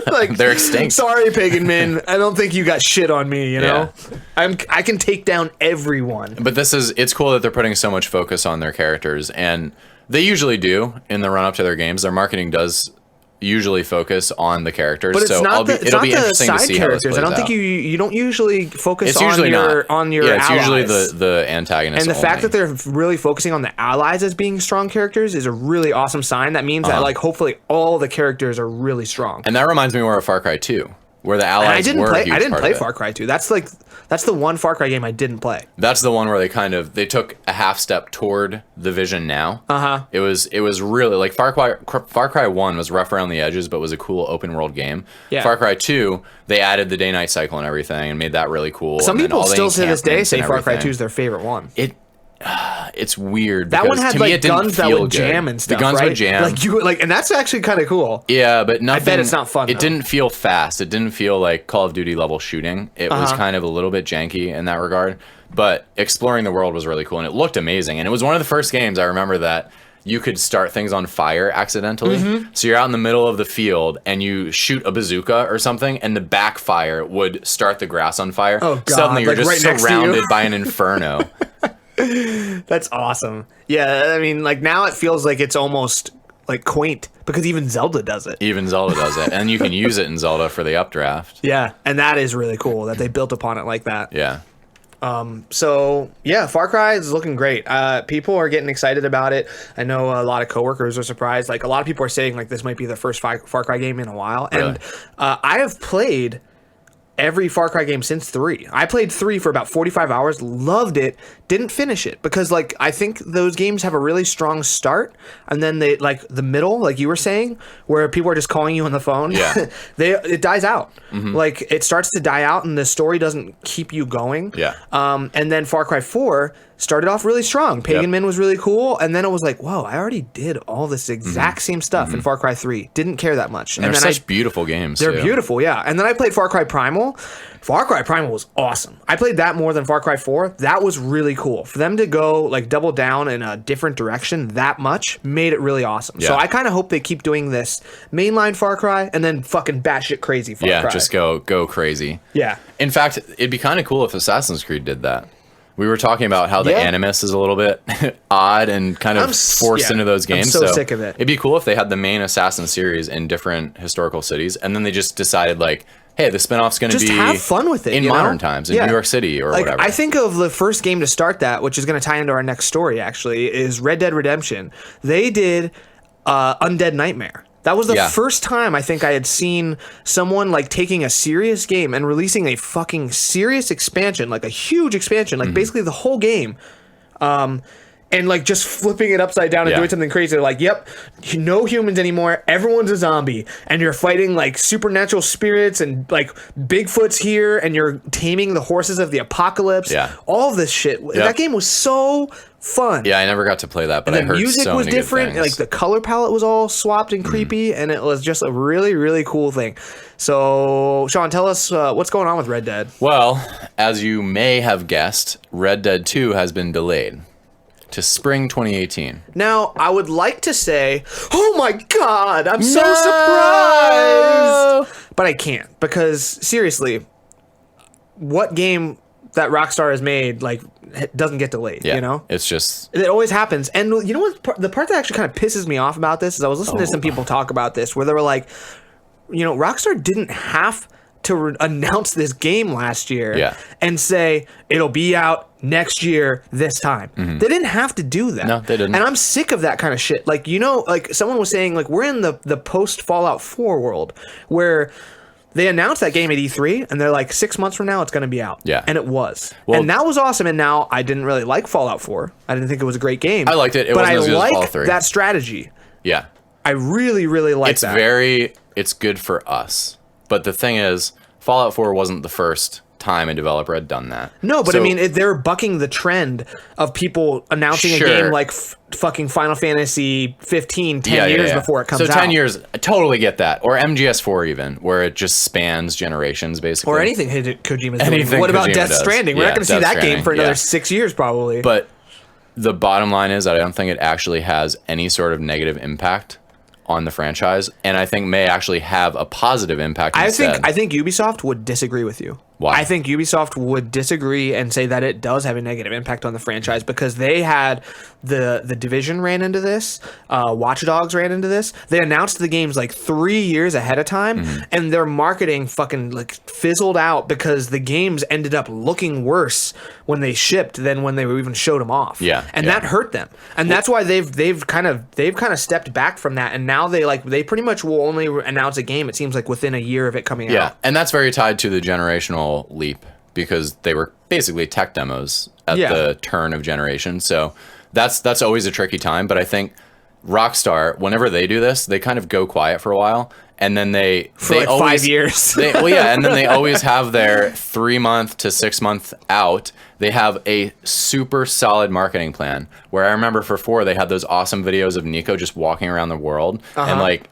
Like, they're extinct. Sorry, Pagan Min. I don't think you got shit on me, you know? I can take down everyone. But it's cool that they're putting so much focus on their characters, and they usually do in the run-up to their games. Their marketing does usually focus on the characters, but it's so not it'll be interesting to see characters. how this plays I don't think out. you don't usually focus It's usually on your it's allies. usually the antagonists and the fact that they're really focusing on the allies as being strong characters is a really awesome sign. That means that like hopefully all the characters are really strong. And that reminds me more of Far Cry 2, where the allies I didn't play Far Far Cry 2. That's the one Far Cry game I didn't play. That's the one where they took a half step toward the vision now. It was really like Far Cry 1 was rough around the edges, but was a cool open world game. Yeah. Far Cry 2, they added the day night cycle and everything and made that really cool. Some people still to this day say Far Cry 2 2 is their favorite one. It's weird. That one because had to me, like it didn't guns that feel would jam good. and stuff. The guns right? would jam. And that's actually kind of cool. Yeah, but nothing. I bet it's not fun. It didn't feel fast. It didn't feel like Call of Duty level shooting. It was kind of a little bit janky in that regard. But exploring the world was really cool, and it looked amazing. And it was one of the first games I remember that you could start things on fire accidentally. So you're out in the middle of the field and you shoot a bazooka or something, and the backfire would start the grass on fire. Oh, God. Suddenly you're Like, just right next to surrounded you. by an inferno. That's awesome. Yeah, I mean, like now it feels like it's almost like quaint because even Zelda does it. Even Zelda does it. And you can use it in Zelda for the updraft. Yeah, and that is really cool that they built upon it like that. Yeah. So yeah, Far Cry is looking great. People are getting excited about it. I know a lot of coworkers are surprised. Like a lot of people are saying like this might be the first Far Cry game in a while. Really? And I have played every Far Cry game since 3. I played 3 for about 45 hours, loved it, didn't finish it because like I think those games have a really strong start and then they like the middle, like you were saying, where people are just calling you on the phone. Yeah. It dies out. Like it starts to die out and the story doesn't keep you going. Yeah. And then Far Cry 4 started off really strong. Pagan Min was really cool, and then it was like, whoa, I already did all this exact same stuff in Far Cry 3. Didn't care that much. And then they're such beautiful games. they're too. beautiful, yeah. And then I played Far Cry Primal. Far Cry Primal was awesome. I played that more than Far Cry 4. That was really cool. For them to go like double down in a different direction that much made it really awesome. Yeah. So I kind of hope they keep doing this mainline Far Cry and then fucking batshit crazy Far Cry. Yeah, just go crazy. Yeah. In fact, it'd be kind of cool if Assassin's Creed did that. We were talking about how the animus is a little bit odd and kind of forced into those games. I'm so sick of it. It'd be cool if they had the main Assassin series in different historical cities, and then they just decided like, hey, the spinoff's going to be Just have fun with it in you know? modern times in New York City or like, whatever. I think of the first game to start that, which is going to tie into our next story. Actually, is Red Dead Redemption. They did Undead Nightmare. That was the first time I think I had seen someone like taking a serious game and releasing a fucking serious expansion, like a huge expansion, like basically the whole game. And like just flipping it upside down and doing something crazy. They're like, yep, no humans anymore. Everyone's a zombie. And you're fighting like supernatural spirits and like Bigfoot's here and you're taming the horses of the apocalypse. Yeah. All of this shit. That game was so fun. Yeah, I never got to play that, but I The heard music so was many good different. things. Like the color palette was all swapped and creepy, and it was just a really, really cool thing. So, Sean, tell us what's going on with Red Dead. Well, as you may have guessed, Red Dead 2 has been delayed to spring 2018. Now, I would like to say, oh my God, I'm so No! surprised. But I can't, because seriously, what game that Rockstar has made, like, doesn't get delayed, Yeah, you know? it's just It always happens. And you know what? The part that actually kind of pisses me off about this is I was listening to some people talk about this where they were like, you know, Rockstar didn't have to announce this game last year and say it'll be out next year this time. They didn't have to do that. No, they didn't. And I'm sick of that kind of shit. Like, you know, like someone was saying, like, we're in the post Fallout 4 world where they announced that game at E3 and they're like 6 months from now it's going to be out. Yeah. And it was. Well, and that was awesome. And now I didn't really like Fallout 4. I didn't think it was a great game. I liked it. It but wasn't I as good as like Fallout 3. that strategy. Yeah. I really, really like It's that. it's good for us. But the thing is, Fallout 4 wasn't the first time a developer had done that. No, but So- I mean, they're bucking the trend of people announcing a Sure. game like fucking Final Fantasy 15 10 years before it comes out. So 10 years, I totally get that. Or MGS4 even, where it just spans generations, basically. Or anything Kojima's doing. Anything What about Kojima Death does. Stranding? We're Yeah, not going to see Death that game Stranding, for another yeah. 6 years probably. But the bottom line is that I don't think it actually has any sort of negative impact on the franchise, and I think may actually have a positive impact instead. I think Ubisoft would disagree with you. Why? I think Ubisoft would disagree and say that it does have a negative impact on the franchise because they had the Division ran into this, Watch Dogs ran into this. They announced the games like 3 years ahead of time, and their marketing fucking like fizzled out because the games ended up looking worse when they shipped than when they even showed them off. Yeah, and yeah. that hurt them, and that's why they've kind of stepped back from that, and now they pretty much will only announce a game. It seems like within a year of it coming out. Yeah, and that's very tied to the generational leap because they were basically tech demos at the turn of generation. So that's always a tricky time. But I think Rockstar, whenever they do this, they kind of go quiet for a while, and then they like always, 5 years. and then they always have their 3 month to 6 month out. They have a super solid marketing plan. Where I remember for 4, they had those awesome videos of Nico just walking around the world and like.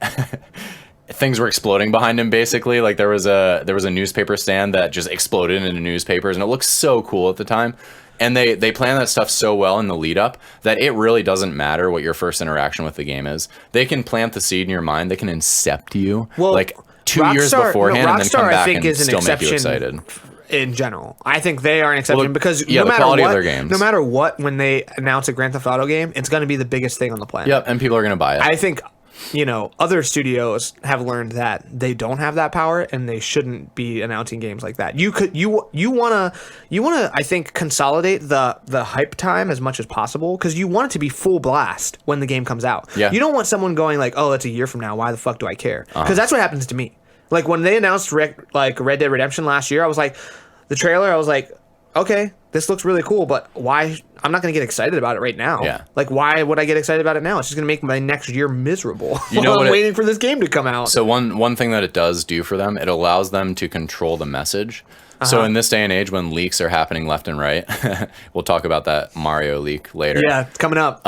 Things were exploding behind him basically. Like there was a newspaper stand that just exploded into newspapers and it looked so cool at the time. And they plan that stuff so well in the lead up that it really doesn't matter what your first interaction with the game is. They can plant the seed in your mind. They can incept you like 2 years beforehand and then come back and still make you excited. In general, I think they are an exception because no matter what, when they announce a Grand Theft Auto game, it's going to be the biggest thing on the planet. Yep, and people are going to buy it. I think, other studios have learned that they don't have that power and they shouldn't be announcing games like that. You wanna I think consolidate the hype time as much as possible because you want it to be full blast when the game comes out. Yeah. You don't want someone going like, oh, that's a year from now. Why the fuck do I care? Because that's what happens to me. Like when they announced Red Dead Redemption last year, I was like, the trailer, I was like, okay, this looks really cool, but why? I'm not going to get excited about it right now. Yeah. Like, why would I get excited about it now? It's just going to make my next year miserable. I'm waiting for this game to come out. So one thing that it does do for them, it allows them to control the message. So in this day and age when leaks are happening left and right, we'll talk about that Mario leak later. Yeah, it's coming up.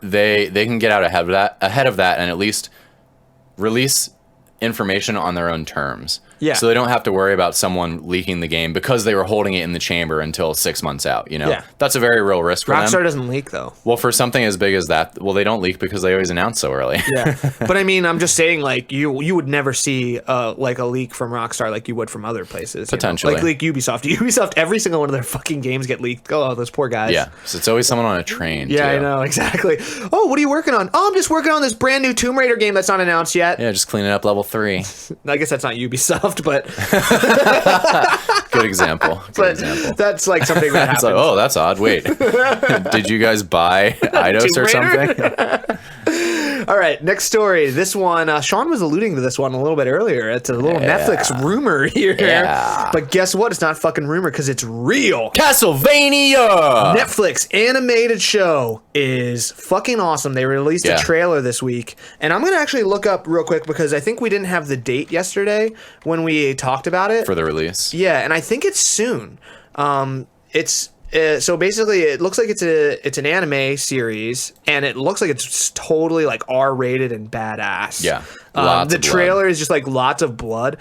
They can get out ahead of that and at least release information on their own terms. Yeah. So they don't have to worry about someone leaking the game because they were holding it in the chamber until 6 months out, Yeah. That's a very real risk for them. Rockstar doesn't leak, though. Well, for something as big as that, they don't leak because they always announce so early. Yeah. But I mean, I'm just saying, like, you would never see, a leak from Rockstar like you would from other places. Potentially. Like Ubisoft. Ubisoft, every single one of their fucking games get leaked. Oh, those poor guys. Yeah. So it's always someone on a train, Yeah, too. I know, exactly. Oh, what are you working on? Oh, I'm just working on this brand new Tomb Raider game that's not announced yet. Yeah, just cleaning up level 3. I guess that's not Ubisoft, but... Good example. That's like something that happens. It's like, oh, that's odd. Wait, did you guys buy Eidos or something? All right, next story. This one, Sean was alluding to this one a little bit earlier. It's a little Netflix rumor here. Yeah. But guess what? It's not fucking rumor because it's real. Castlevania! Netflix animated show is fucking awesome. They released a trailer this week. And I'm going to actually look up real quick because I think we didn't have the date yesterday when we talked about it. For the release. Yeah, and I think it's soon. So basically, it looks like it's an anime series, and it looks like it's totally like R-rated and badass. Yeah, the trailer is just like lots of blood,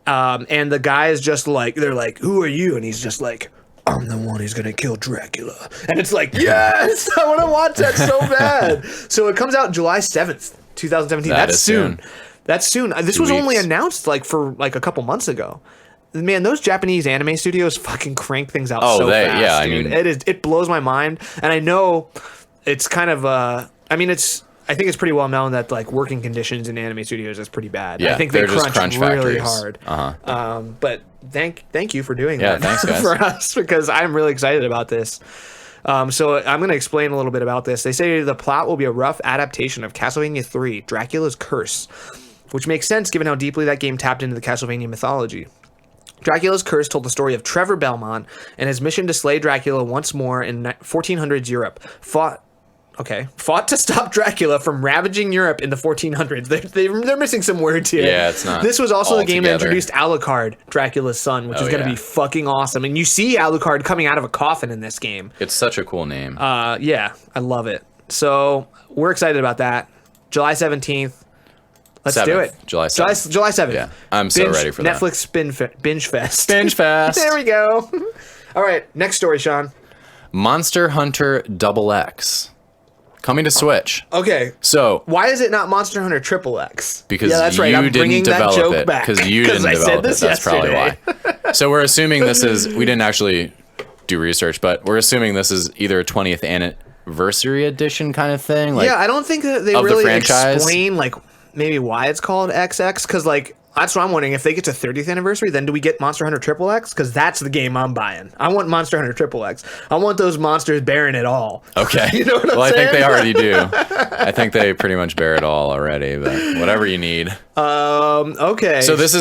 and the guy is just like, they're like, "Who are you?" And he's just like, "I'm the one who's gonna kill Dracula." And it's like, yes, I want to watch that so bad. So it comes out July 7th, 2017. That's soon. That's soon. This was only announced for a couple months ago. Man, those Japanese anime studios fucking crank things out so fast. Yeah, dude. I mean, it blows my mind, and I know it's kind of I think it's pretty well known that like working conditions in anime studios is pretty bad. Yeah, I think they crunch really factories. hard. But thank you for doing that thanks, guys. for us because I'm really excited about this. So I'm going to explain a little bit about this. They say the plot will be a rough adaptation of Castlevania 3, Dracula's Curse, which makes sense given how deeply that game tapped into the Castlevania mythology. Dracula's Curse told the story of Trevor Belmont and his mission to slay Dracula once more in 1400s Europe. Fought to stop Dracula from ravaging Europe in the 1400s. They're missing some words here. Yeah, it's not. This was also the game that together. introduced Alucard, Dracula's son, which is going to be fucking awesome. And you see Alucard coming out of a coffin in this game. It's such a cool name. Yeah, I love it. So we're excited about that. July 17th. Let's do it. July 7th. July 7th. Yeah, I'm so ready for that. Netflix binge fest. Binge fest. There we go. All right, next story, Sean. Monster Hunter XX. Coming to Switch. Okay. So why is it not Monster Hunter XXX? Because that's right. I'm didn't develop that joke it. back. Because you didn't develop it. That's probably why. So we're assuming this is. We didn't actually do research, but we're assuming this is either a 20th anniversary edition kind of thing. Like, yeah, I don't think that they really explain like maybe why it's called XX. Because like that's what I'm wondering. If they get to 30th anniversary, then do we get Monster Hunter XXX? Because that's the game I'm buying. I want Monster Hunter XXX. I want those monsters bearing it all. Okay. You know what I'm saying? I think they already do. I think they pretty much bear it all already. But whatever you need. Okay. So this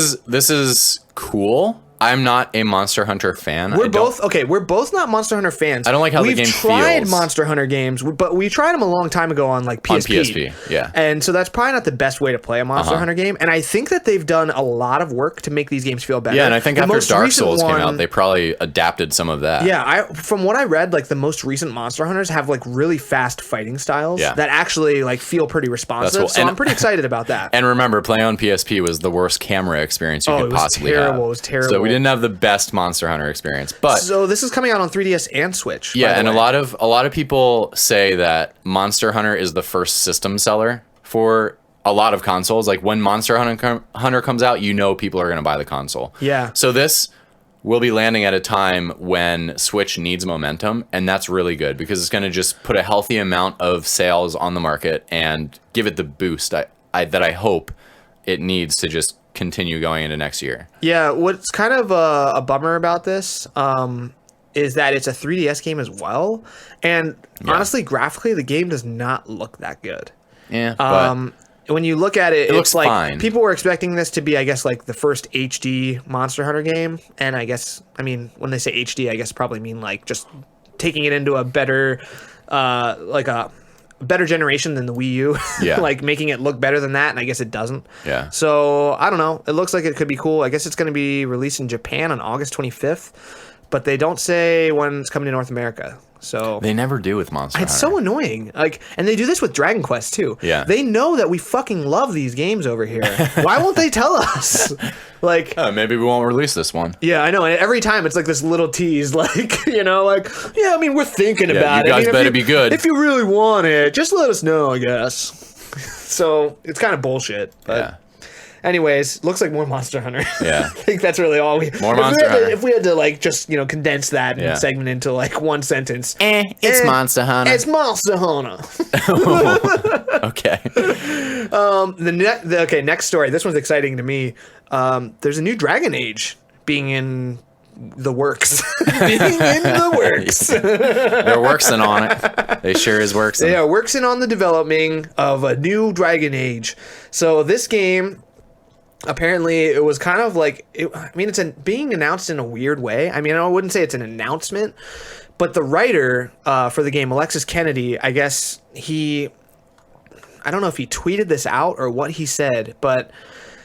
is cool. I'm not a Monster Hunter fan. We're both not Monster Hunter fans. I don't like how the game feels. We've tried feels. Monster Hunter games, but we tried them a long time ago on like PSP. On PSP, yeah. And so that's probably not the best way to play a Monster Hunter game. And I think that they've done a lot of work to make these games feel better. Yeah, and I think after Dark Souls came out, they probably adapted some of that. Yeah, from what I read, like the most recent Monster Hunters have like really fast fighting styles that actually like feel pretty responsive. Cool. So I'm pretty excited about that. And remember, playing on PSP was the worst camera experience you could possibly have. It was terrible. So we didn't have the best Monster Hunter experience. But so this is coming out on 3DS and Switch. Yeah, and a lot of people say that Monster Hunter is the first system seller for a lot of consoles. Like when Monster Hunter comes out, you know people are going to buy the console. Yeah. So this will be landing at a time when Switch needs momentum, and that's really good because it's going to just put a healthy amount of sales on the market and give it the boost that I hope it needs to just continue going into next year. Yeah, what's kind of a bummer about this is that it's a 3DS game as well, and honestly, graphically, the game does not look that good. Yeah, but when you look at it, looks it's like fine. People were expecting this to be, I guess, like the first HD Monster Hunter game, and I mean, when they say HD, I guess probably mean like just taking it into a better, like a better generation than the Wii U. Yeah. Like making it look better than that, and I guess it doesn't. Yeah. So I don't know. It looks like it could be cool. I guess it's going to be released in Japan on August 25th, but they don't say when it's coming to North America. So they never do with Monster Hunter. It's so annoying. Like, and they do this with Dragon Quest too. Yeah. They know that we fucking love these games over here. Why won't they tell us? Like, maybe we won't release this one. yeah, I know. And every time it's like this little tease, like, you know, like, yeah, I mean, we're thinking about it. You guys I mean, better be good. If you really want it, just let us know, I guess. So it's kind of bullshit. But Yeah. anyways, looks like more Monster Hunter. Yeah. I think that's really all we. More Monster Hunter. If we had to like just condense that Yeah. segment into like one sentence. It's Monster Hunter. It's Monster Hunter. Okay. Okay, next story. This one's exciting to me. There's a new Dragon Age being in the works. Being in the works. They're worksing on it. They sure is worksing. They are working on the developing of a new Dragon Age. So this game, apparently, it was kind of like, it's being announced in a weird way. I mean, I wouldn't say it's an announcement, but the writer for the game, Alexis Kennedy, I guess I don't know if he tweeted this out or what he said, but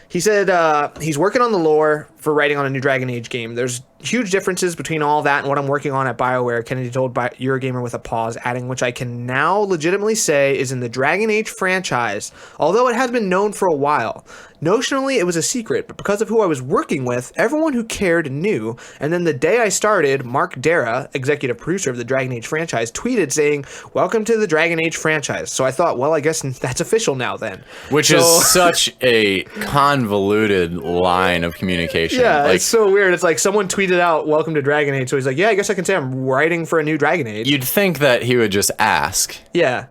he said he's working on the lore for writing on a new Dragon Age game. There's huge differences between all that and what I'm working on at BioWare, Kennedy told Eurogamer with a pause, adding, which I can now legitimately say is in the Dragon Age franchise, although it has been known for a while. Notionally, it was a secret, but because of who I was working with, everyone who cared knew. And then the day I started, Mark Dara, executive producer of the Dragon Age franchise, tweeted saying, "Welcome to the Dragon Age franchise." So I thought, well, I guess that's official now then. Which is such a convoluted line of communication. Yeah, it's so weird. It's like someone tweeted out, "Welcome to Dragon Age." So he's like, yeah, I guess I can say I'm writing for a new Dragon Age. You'd think that he would just ask. Yeah.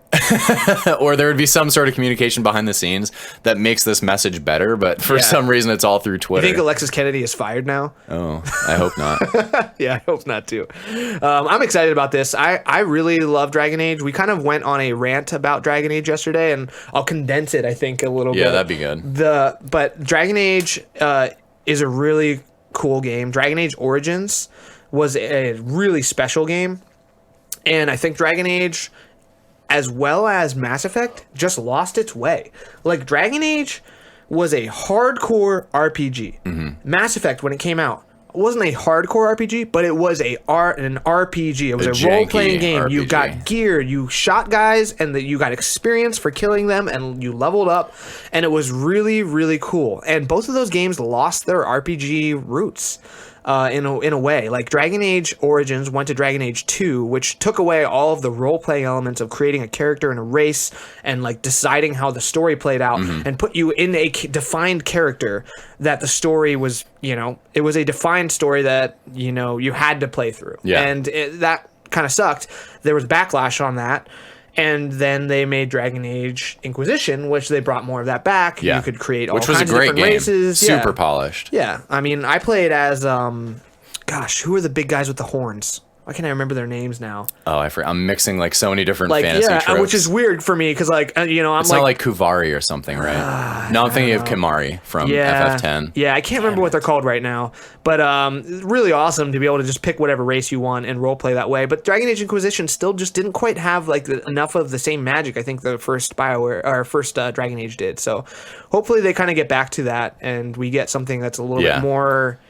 Or there would be some sort of communication behind the scenes that makes this message better, but for some reason it's all through Twitter. You think Alexis Kennedy is fired now? Oh, I hope not. Yeah, I hope not too. I'm excited about this. I really love Dragon Age. We kind of went on a rant about Dragon Age yesterday, and I'll condense it, I think, a little bit. Yeah, that'd be good. But Dragon Age is a really cool game. Dragon Age Origins was a really special game, and I think Dragon Age, as well as Mass Effect, just lost its way. Like, Dragon Age was a hardcore RPG. Mm-hmm. Mass Effect, when it came out, wasn't a hardcore RPG, but it was an RPG. It was a role-playing game. RPG. You got gear, you shot guys, and you got experience for killing them, and you leveled up, and it was really, really cool. And both of those games lost their RPG roots. In a way, like Dragon Age Origins went to Dragon Age 2, which took away all of the role-playing elements of creating a character and a race and like deciding how the story played out, and put you in a defined character that the story was, it was a defined story that, you had to play through. Yeah. And that kind of sucked. There was backlash on that. And then they made Dragon Age Inquisition, which they brought more of that back. Yeah. You could create all kinds of different races. Super polished. Yeah. I mean, I played as, who are the big guys with the horns? Why can't I remember their names now? Oh, I'm mixing like so many different fantasy tropes. Which is weird for me because I'm it's not like Kuvari or something, right? No, I'm thinking of Kimari from FF10. Yeah, I can't remember what they're called right now, but really awesome to be able to just pick whatever race you want and roleplay that way. But Dragon Age Inquisition still just didn't quite have like enough of the same magic I think the first Dragon Age did. So hopefully they kind of get back to that and we get something that's a little bit more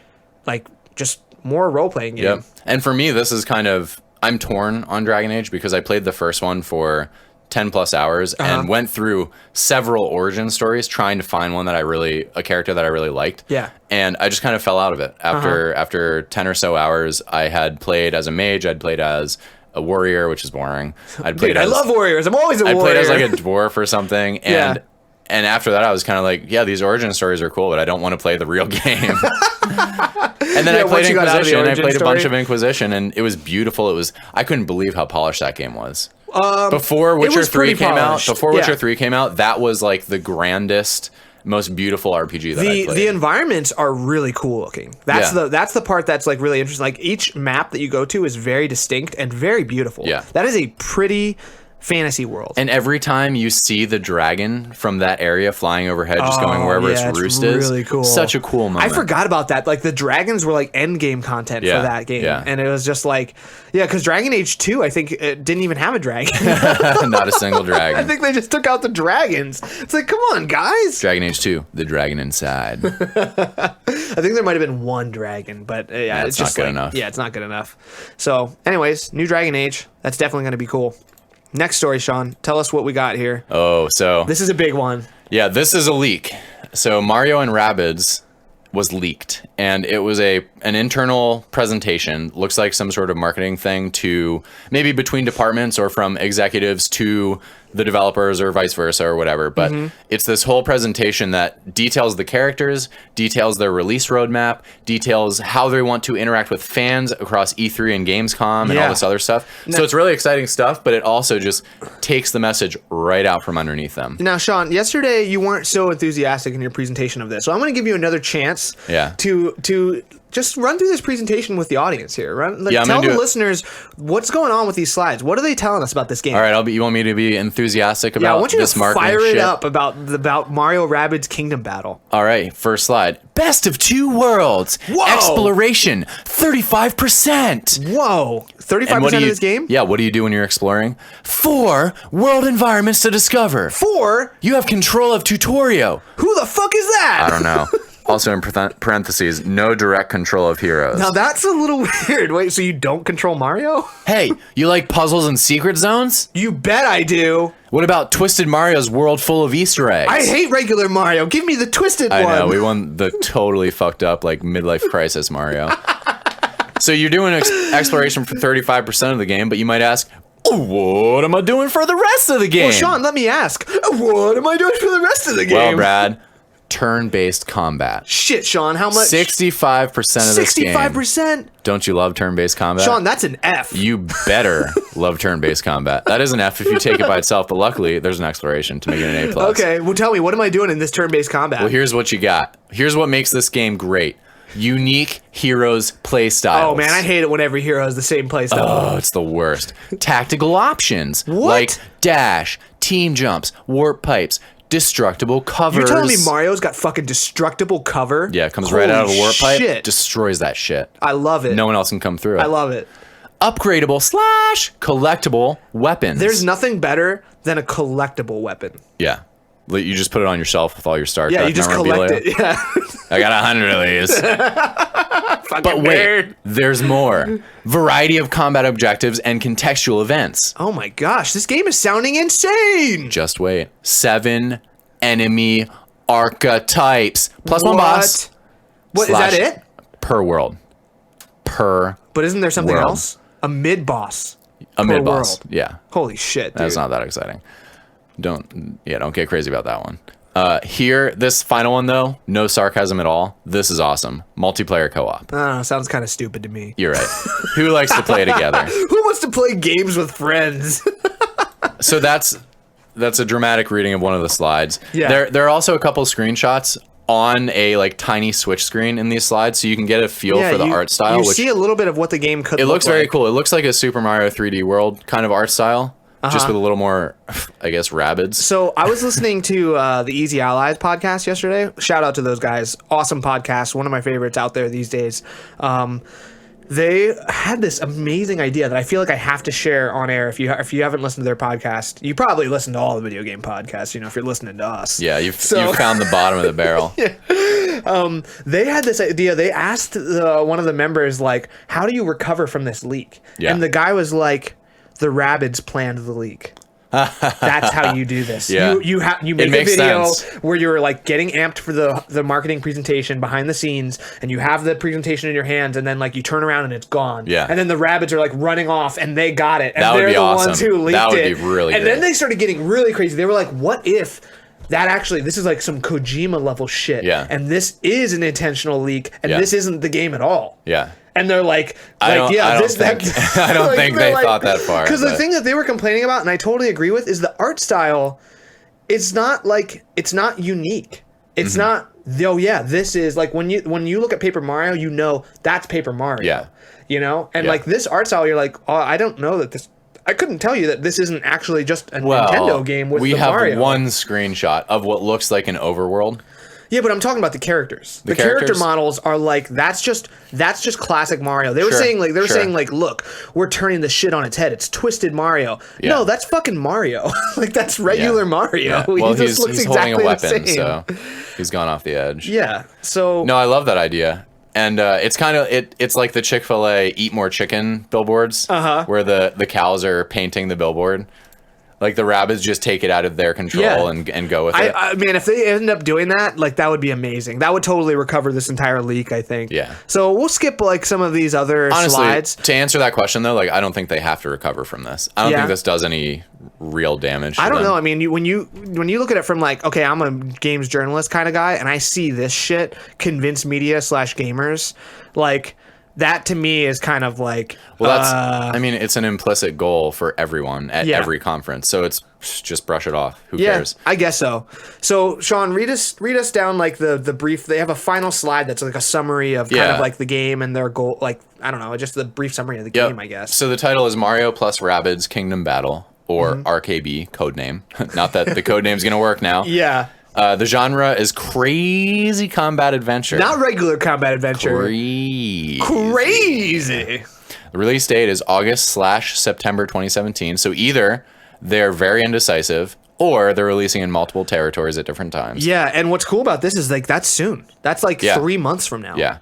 like just more role-playing game. Yep. And for me, this is I'm torn on Dragon Age because I played the first one for 10 plus hours and went through several origin stories trying to find one that a character that I really liked. Yeah. And I just kind of fell out of it. After 10 or so hours, I had played as a mage, I'd played as a warrior, which is boring. I love warriors. I'm always a warrior. I played as like a dwarf or something. And after that, I was kind of like, yeah, these origin stories are cool, but I don't want to play the real game. And then I played Inquisition. I played a bunch of Inquisition, and it was beautiful. I couldn't believe how polished that game was. Before Witcher 3 came out, that was like the grandest, most beautiful RPG that I played. The environments are really cool looking. That's the part that's like really interesting. Like each map that you go to is very distinct and very beautiful. Yeah. That is a pretty fantasy world. And every time you see the dragon from that area flying overhead, just going wherever its roost is, really cool. Such a cool moment. I forgot about that. Like the dragons were like end game content for that game, and it was just like, because Dragon Age 2, I think it didn't even have a dragon. Not a single dragon. I think they just took out the dragons. It's like, come on, guys. Dragon Age 2, the dragon inside. I think there might have been one dragon, but it's just not good enough. Yeah, it's not good enough. So, anyways, new Dragon Age. That's definitely going to be cool. Next story, Sean. Tell us what we got here. Oh, so... This is a big one. Yeah, this is a leak. So Mario and Rabbids was leaked, and it was an internal presentation. Looks like some sort of marketing thing to maybe between departments or from executives to the developers or vice versa or whatever. But it's this whole presentation that details the characters, details their release roadmap, details how they want to interact with fans across E3 and Gamescom and all this other stuff. So it's really exciting stuff, but it also just takes the message right out from underneath them. Now, Sean, yesterday you weren't so enthusiastic in your presentation of this, so I'm going to give you another chance to just run through this presentation with the audience here. Tell the listeners what's going on with these slides. What are they telling us about this game? All right, you want me to be enthusiastic about this marketing shit? I want you to fire it up about Mario Rabbids Kingdom Battle. All right, first slide. Best of two worlds. Whoa. Exploration, 35%. Whoa, 35% of this game? Yeah, what do you do when you're exploring? 4 world environments to discover. 4? You have control of Tutorio. Who the fuck is that? I don't know. Also in parentheses, no direct control of heroes. Now that's a little weird. Wait, so you don't control Mario? Hey, you like puzzles and secret zones? You bet I do. What about Twisted Mario's world full of Easter eggs? I hate regular Mario. Give me the twisted one. I know, we won the totally fucked up like midlife crisis Mario. So you're doing exploration for 35% of the game, but you might ask, what am I doing for the rest of the game? Well, Sean, let me ask, what am I doing for the rest of the game? Well, Brad, turn-based combat. Shit, Sean, how much? 65% of this game. 65%? Don't you love turn-based combat? Sean, that's an F. You better love turn-based combat. That is an F if you take it by itself, but luckily there's an exploration to make it an A+. Okay, well tell me, what am I doing in this turn-based combat? Well, here's what you got. Here's what makes this game great. Unique heroes play styles. Oh man, I hate it when every hero has the same play style. Oh, it's the worst. Tactical options. What? Like dash, team jumps, warp pipes, destructible covers. You're telling me Mario's got fucking destructible cover? Yeah, it comes right out of a warp pipe. Shit. Destroys that shit. I love it. No one else can come through it. I love it. Upgradable / collectible weapons. There's nothing better than a collectible weapon. Yeah. You just put it on your shelf with all your Star Trek Yeah, you just collect it. Yeah. I got 100 of these. But wait, there's more. Variety of combat objectives and contextual events. Oh my gosh, this game is sounding insane. Just wait. 7 enemy archetypes. Plus one boss. What, is that it? Per world. But isn't there something world. else? A mid-boss. A mid-boss, world. yeah. Holy shit, dude. That's not that exciting. Don't get crazy about that one. Here, this final one though, no sarcasm at all. This is awesome. Multiplayer co-op. I don't know, sounds kind of stupid to me. You're right. Who likes to play together? Who wants to play games with friends? So that's a dramatic reading of one of the slides. Yeah. There are also a couple screenshots on a like tiny Switch screen in these slides, so you can get a feel for the art style. You see a little bit of what the game could look like. It looks very cool. It looks like a Super Mario 3D World kind of art style. Just with a little more, I guess, rabbids. So I was listening to the Easy Allies podcast yesterday. Shout out to those guys. Awesome podcast. One of my favorites out there these days. They had this amazing idea that I feel like I have to share on air. If you haven't listened to their podcast, you probably listen to all the video game podcasts. You know, if you're listening to us. Yeah, you've found the bottom of the barrel. Yeah. They had this idea. They asked one of the members, like, how do you recover from this leak? Yeah. And the guy was like, the Rabbids planned the leak. That's how you do this. Yeah. You make a video sense. where you're like getting amped for the marketing presentation behind the scenes, and you have the presentation in your hands, and then like you turn around and it's gone. Yeah. And then the rabbits are like running off, and they got it, and That would they're be the awesome. ones who leaked That would it. be really and great. then they started getting really crazy. They were like, "What if?" This is like some Kojima level shit. Yeah. And this is an intentional leak, and Yeah. this isn't the game at all. Yeah. And they're like, I don't think like, they they're like- thought that far. Because the but- thing that they were complaining about, and I totally agree with, is the art style. It's not unique. It's not. Oh yeah, this is like when you look at Paper Mario, you know that's Paper Mario. Yeah. You know, and Yeah. like this art style, you're like, oh, I don't know that this. I couldn't tell you that this isn't actually just a Nintendo game with we the have Mario. one screenshot of what looks like an overworld. Yeah, but I'm talking about the characters. The character characters? models are like that's just classic Mario. They were Sure, saying like sure. look, we're turning the shit on its head. It's twisted Mario. Yeah. No, that's fucking Mario. Like that's regular Yeah. Mario. Yeah. He Well, just looks he's holding a exactly weapon, the same. so he's gone off the edge. Yeah. So No, I love that idea. And it's kind of it's like the Chick-fil-A Eat More Chicken billboards, where the cows are painting the billboard. Like the rabbits just take it out of their control Yeah. and go with it. I mean, if they end up doing that, like that would be amazing. That would totally recover this entire leak, I think. Yeah. So we'll skip like some of these other Honestly, slides. to answer that question though, like I don't think they have to recover from this. I don't Yeah. think this does any real damage. To I don't them. know. I mean, when you look at it from like, okay, I'm a games journalist kind of guy, and I see this shit, convince media / gamers, like that to me is kind of like, Well, I mean, it's an implicit goal for everyone at Yeah. every conference, so it's just brush it off. Who yeah, cares? I guess so. So Sean, read us down like the brief. They have a final slide that's like a summary of kind Yeah. of like the game and their goal. Like I don't know, just the brief summary of the Yep. game, I guess. So the title is Mario plus Rabbids Kingdom Battle, or Mm-hmm. RKB codename. Not that the codename's gonna work now. Yeah, The genre is crazy combat adventure. not regular combat adventure. Crazy. Crazy. The release date is August/September 2017. So either they're very indecisive, or they're releasing in multiple territories at different times. Yeah, and what's cool about this is like that's soon. That's like Yeah. 3 months from now. Yeah.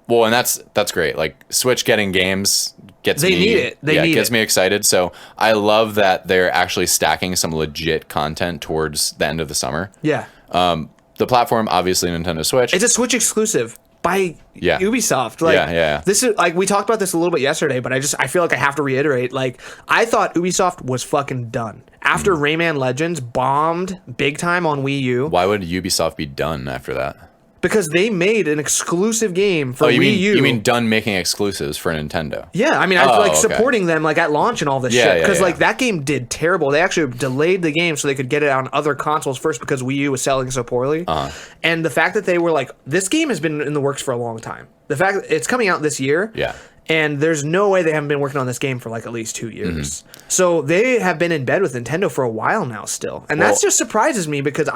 Well, and that's great. Like Switch getting games gets They me. need it. They need gets it. me excited. So I love that they're actually stacking some legit content towards the end of the summer. Yeah. The platform, obviously, Nintendo Switch. It's a Switch exclusive by Yeah. Ubisoft. Like, Yeah. This is like we talked about this a little bit yesterday, but I feel like I have to reiterate. Like I thought Ubisoft was fucking done after Rayman Legends bombed big time on Wii U Why would Ubisoft be done after that? because they made an exclusive game for Oh, Wii U. you mean done making exclusives for Nintendo? Yeah, I mean, I feel Oh, like okay. supporting them like at launch and all this Yeah, shit yeah, because yeah. like that game did terrible. They actually delayed the game so they could get it on other consoles first because Wii U was selling so poorly. And the fact that they were like, this game has been in the works for a long time. The fact that it's coming out this year. Yeah. And there's no way they haven't been working on this game for like at least 2 years. So they have been in bed with Nintendo for a while now still. And that Well- just surprises me because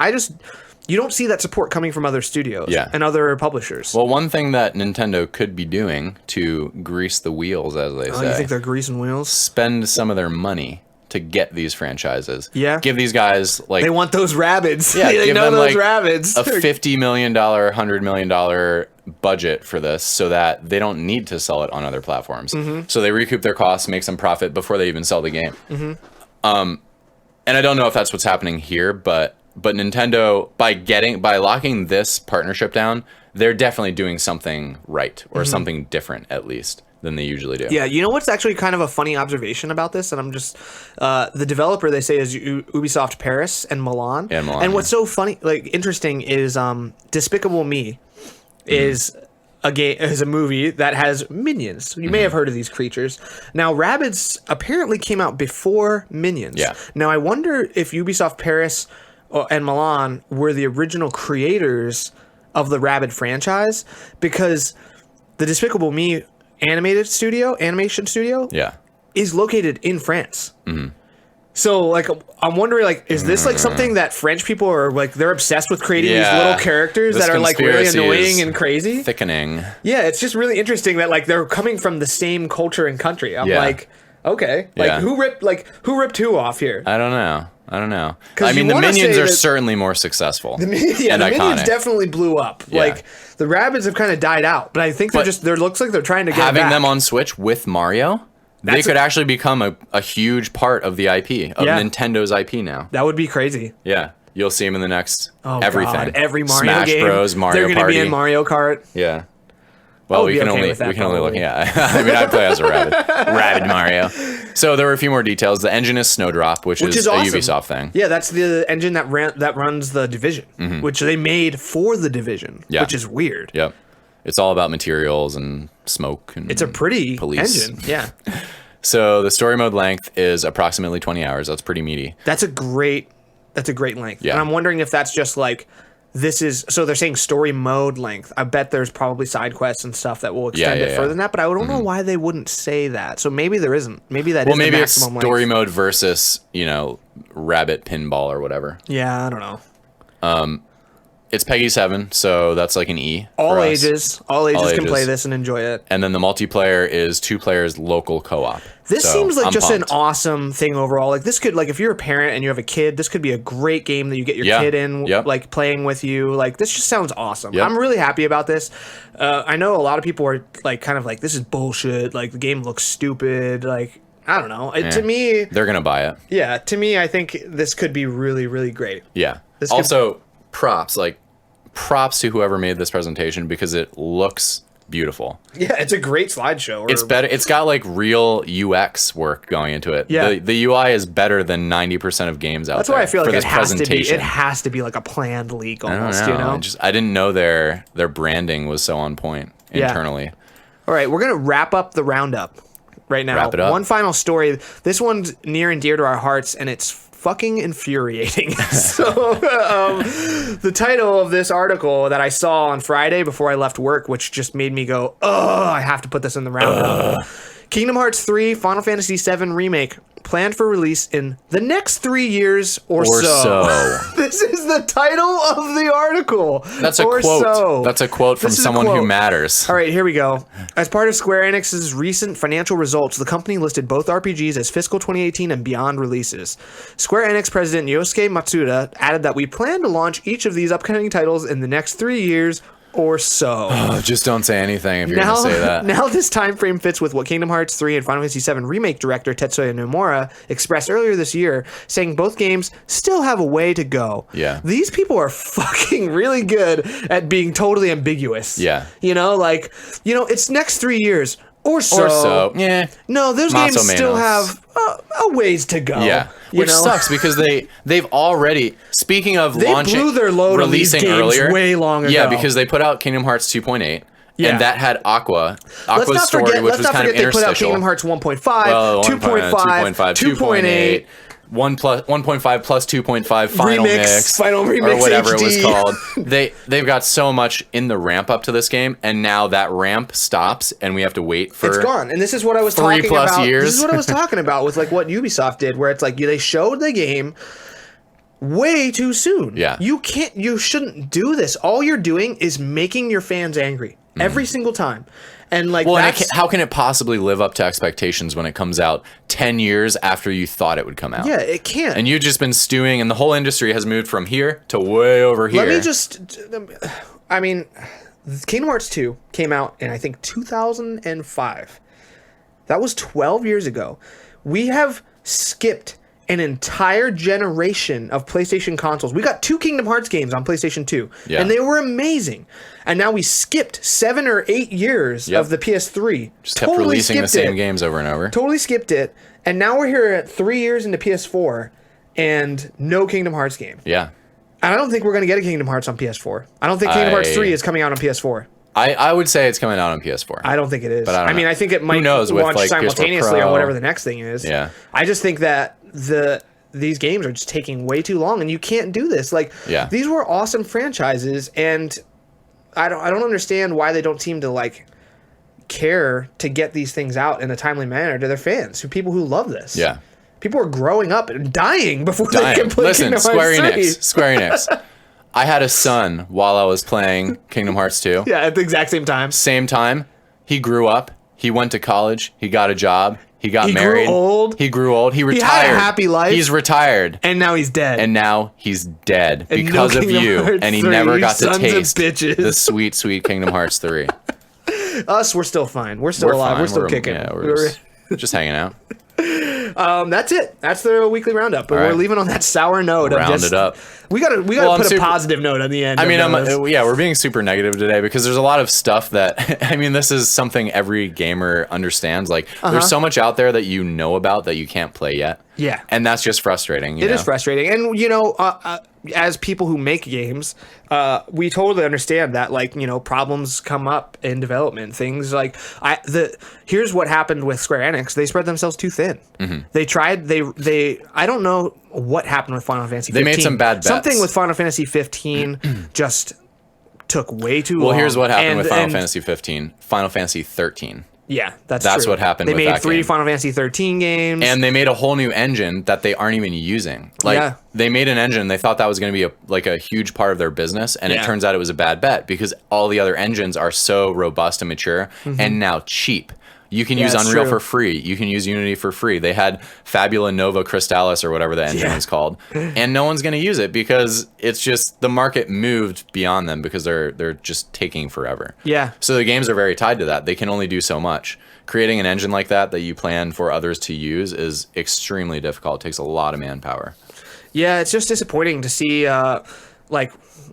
you don't see that support coming from other studios Yeah. and other publishers. Well, one thing that Nintendo could be doing to grease the wheels, as they Oh, say, you think they're greasing wheels? spend some of their money to get these franchises. Yeah. Give these guys like They want those rabbits. yeah, they give know them those like rabbits. a $50 million, $100 million budget for this so that they don't need to sell it on other platforms. So they recoup their costs, make some profit before they even sell the game. And I don't know if that's what's happening here, but Nintendo, by locking this partnership down, they're definitely doing something right or something different at least than they usually do. Yeah, you know what's actually kind of a funny observation about this, and I'm just the developer they say is Ubisoft Paris and Milan. And Milan, And what's so funny, like interesting, is Despicable Me is a game, is a movie that has minions. You may have heard of these creatures. Now, Rabbids apparently came out before Minions. Yeah. Now, I wonder if Ubisoft Paris and Milan were the original creators of the Rabbids franchise, because the Despicable Me animation studio Yeah. is located in France. So like I'm wondering, like, is this like something that French people are like, they're obsessed with creating these Yeah. little characters This that are like really conspiracy annoying is and crazy? Thickening. Yeah, it's just really interesting that like they're coming from the same culture and country. I'm Yeah. like, okay, like Yeah. who ripped who off here? I don't know. I 'Cause mean, you the wanna Minions say are that- certainly more successful. Yeah, and the Minions iconic. definitely blew up. Yeah. Like the Rabbids have kind of died out, but I think they're But looks like they're trying to get Having back. them on Switch with Mario, They could actually become a huge part of the IP, of Nintendo's IP now. That would be crazy. Yeah. You'll see them in the next everything. God. Every Mario Smash game. Bros, Mario They're going to be in Mario Kart. Yeah. Well, we can only look. Yeah, I mean, I play as a rabid Mario. So there were a few more details. The engine is Snowdrop, which is a awesome. Ubisoft thing. Yeah, that's the engine that runs the Division, which they made for the Division, which is weird. Yep, it's all about materials and smoke. And it's a pretty police. engine. Yeah. So the story mode length is approximately 20 hours. That's pretty meaty. That's a great length. Yeah. And I'm wondering if that's just like. So they're saying story mode length. I bet there's probably side quests and stuff that will extend it further than that, but I don't know why they wouldn't say that. So maybe there isn't. Maybe that is the maximum it's story length. mode versus, rabbit pinball or whatever. Yeah, I don't know. It's Peggy 7, so that's like an E. All ages can play this and enjoy it. And then the multiplayer is 2 players local co-op. This seems like an awesome thing overall. Like this could, like if you're a parent and you have a kid, this could be a great game that you get your kid in, like playing with you. Like this just sounds awesome. I'm really happy about this. I know a lot of people are like kind of like this is bullshit. Like the game looks stupid. Like I don't know. To me, they're gonna buy it. Yeah, to me, I think this could be really, really great. Yeah. Props to whoever made this presentation because it looks beautiful. Yeah, it's a great slideshow. It's better. It's got like real UX work going into it. Yeah. The UI is better than 90% of games out there. That's why I feel like it has to be. It presentation. has to be like a planned leak almost. I don't know. I didn't know their branding was so on point internally. All right, we're gonna wrap up the roundup right now. Wrap it up. One final story. This one's near and dear to our hearts, and it's fucking infuriating. So the title of this article that I saw on Friday before I left work, which just made me go, oh, I have to put this in the roundup. Kingdom Hearts 3 Final Fantasy VII Remake planned for release in the next 3 years or so. This is the title of the article. That's a quote. So. That's a quote from someone who matters. All right, here we go. As part of Square Enix's recent financial results, the company listed both RPGs as fiscal 2018 and beyond releases. Square Enix president Yosuke Matsuda added that we plan to launch each of these upcoming titles in the next 3 years or so. Just don't say anything if you're going to say that. Now this time frame fits with what Kingdom Hearts 3 and Final Fantasy VII Remake director Tetsuya Nomura expressed earlier this year, saying both games still have a way to go. Yeah. These people are fucking really good at being totally ambiguous. Yeah. It's next 3 years or so. Yeah. No, those games still have a ways to go. Yeah. Which sucks because they've already, speaking of launching, blew their load on these games earlier, way long ago. Yeah, because they put out Kingdom Hearts 2.8. Yeah. And that had Aqua's story, which was kind of interstitial. Let's not forget they put out Kingdom Hearts 1.5, 2.5, 2.8. 1.5 plus 2.5 final mix or whatever HD. it was called. They've got so much in the ramp up to this game, and now that ramp stops, and we have to wait for it's gone. And this is what I was 3+ talking about. years. This is what I was talking about with like what Ubisoft did, where it's like they showed the game way too soon. Yeah, you shouldn't do this. All you're doing is making your fans angry every single time. And like, how can it possibly live up to expectations when it comes out 10 years after you thought it would come out? Yeah, it can't. And you've just been stewing, and the whole industry has moved from here to way over here. Kingdom Hearts 2 came out in, I think, 2005. That was 12 years ago. We have skipped an entire generation of PlayStation consoles. We got 2 Kingdom Hearts games on PlayStation 2, and they were amazing. And now we skipped 7 or 8 years of the PS3. Just kept releasing the same games over and over. Totally skipped it. And now we're here at 3 years into PS4 and no Kingdom Hearts game. Yeah. And I don't think we're going to get a Kingdom Hearts on PS4. I don't think Kingdom Hearts 3 is coming out on PS4. I would say it's coming out on PS4. I don't think it is. But I mean, I think it might launch simultaneously on whatever the next thing is. Yeah. I just think that these games are just taking way too long, and you can't do this. Like, these were awesome franchises, and I don't understand why they don't seem to like care to get these things out in a timely manner to their fans, to people who love this. Yeah. People are growing up and dying before they can play Kingdom Hearts 3. Square Enix. I had a son while I was playing Kingdom Hearts 2. Yeah, at the exact same time. Same time. He grew up. He went to college. He got a job. He got married. He grew old. He retired. He had a happy life. He's retired. And now he's dead. Because of you. And he never got to taste the sweet, sweet Kingdom Hearts 3. Us, we're still fine. We're still alive. We're still kicking. Yeah, Just hanging out. That's it. That's the weekly roundup. But All we're right. leaving on that sour note. Round it up. We gotta put a positive note on the end. I mean, we're being super negative today because there's a lot of stuff that, I mean, this is something every gamer understands. Like, there's so much out there that you know about that you can't play yet. Yeah. And that's just frustrating. It is frustrating. And, as people who make games, we totally understand that, like, problems come up in development. Things like, here's what happened with Square Enix. They spread themselves too thin. Mm-hmm. They tried, I don't know what happened with Final Fantasy 15. They made some bad bets. Something with Final Fantasy 15 just took way too long. Well, here's what happened with Final Fantasy 15. Final Fantasy 13. Yeah, that's what happened. They with made that 3 game. Final Fantasy 13 games, and they made a whole new engine that they aren't even using. Like, they made an engine. They thought that was going to be a huge part of their business, and it turns out it was a bad bet because all the other engines are so robust and mature, and now cheap. You can use Unreal for free. You can use Unity for free. They had Fabula Nova Crystallis or whatever the engine is called, and no one's going to use it because it's just the market moved beyond them because they're just taking forever. Yeah. So the games are very tied to that. They can only do so much. Creating an engine like that you plan for others to use is extremely difficult. It takes a lot of manpower. Yeah, it's just disappointing to see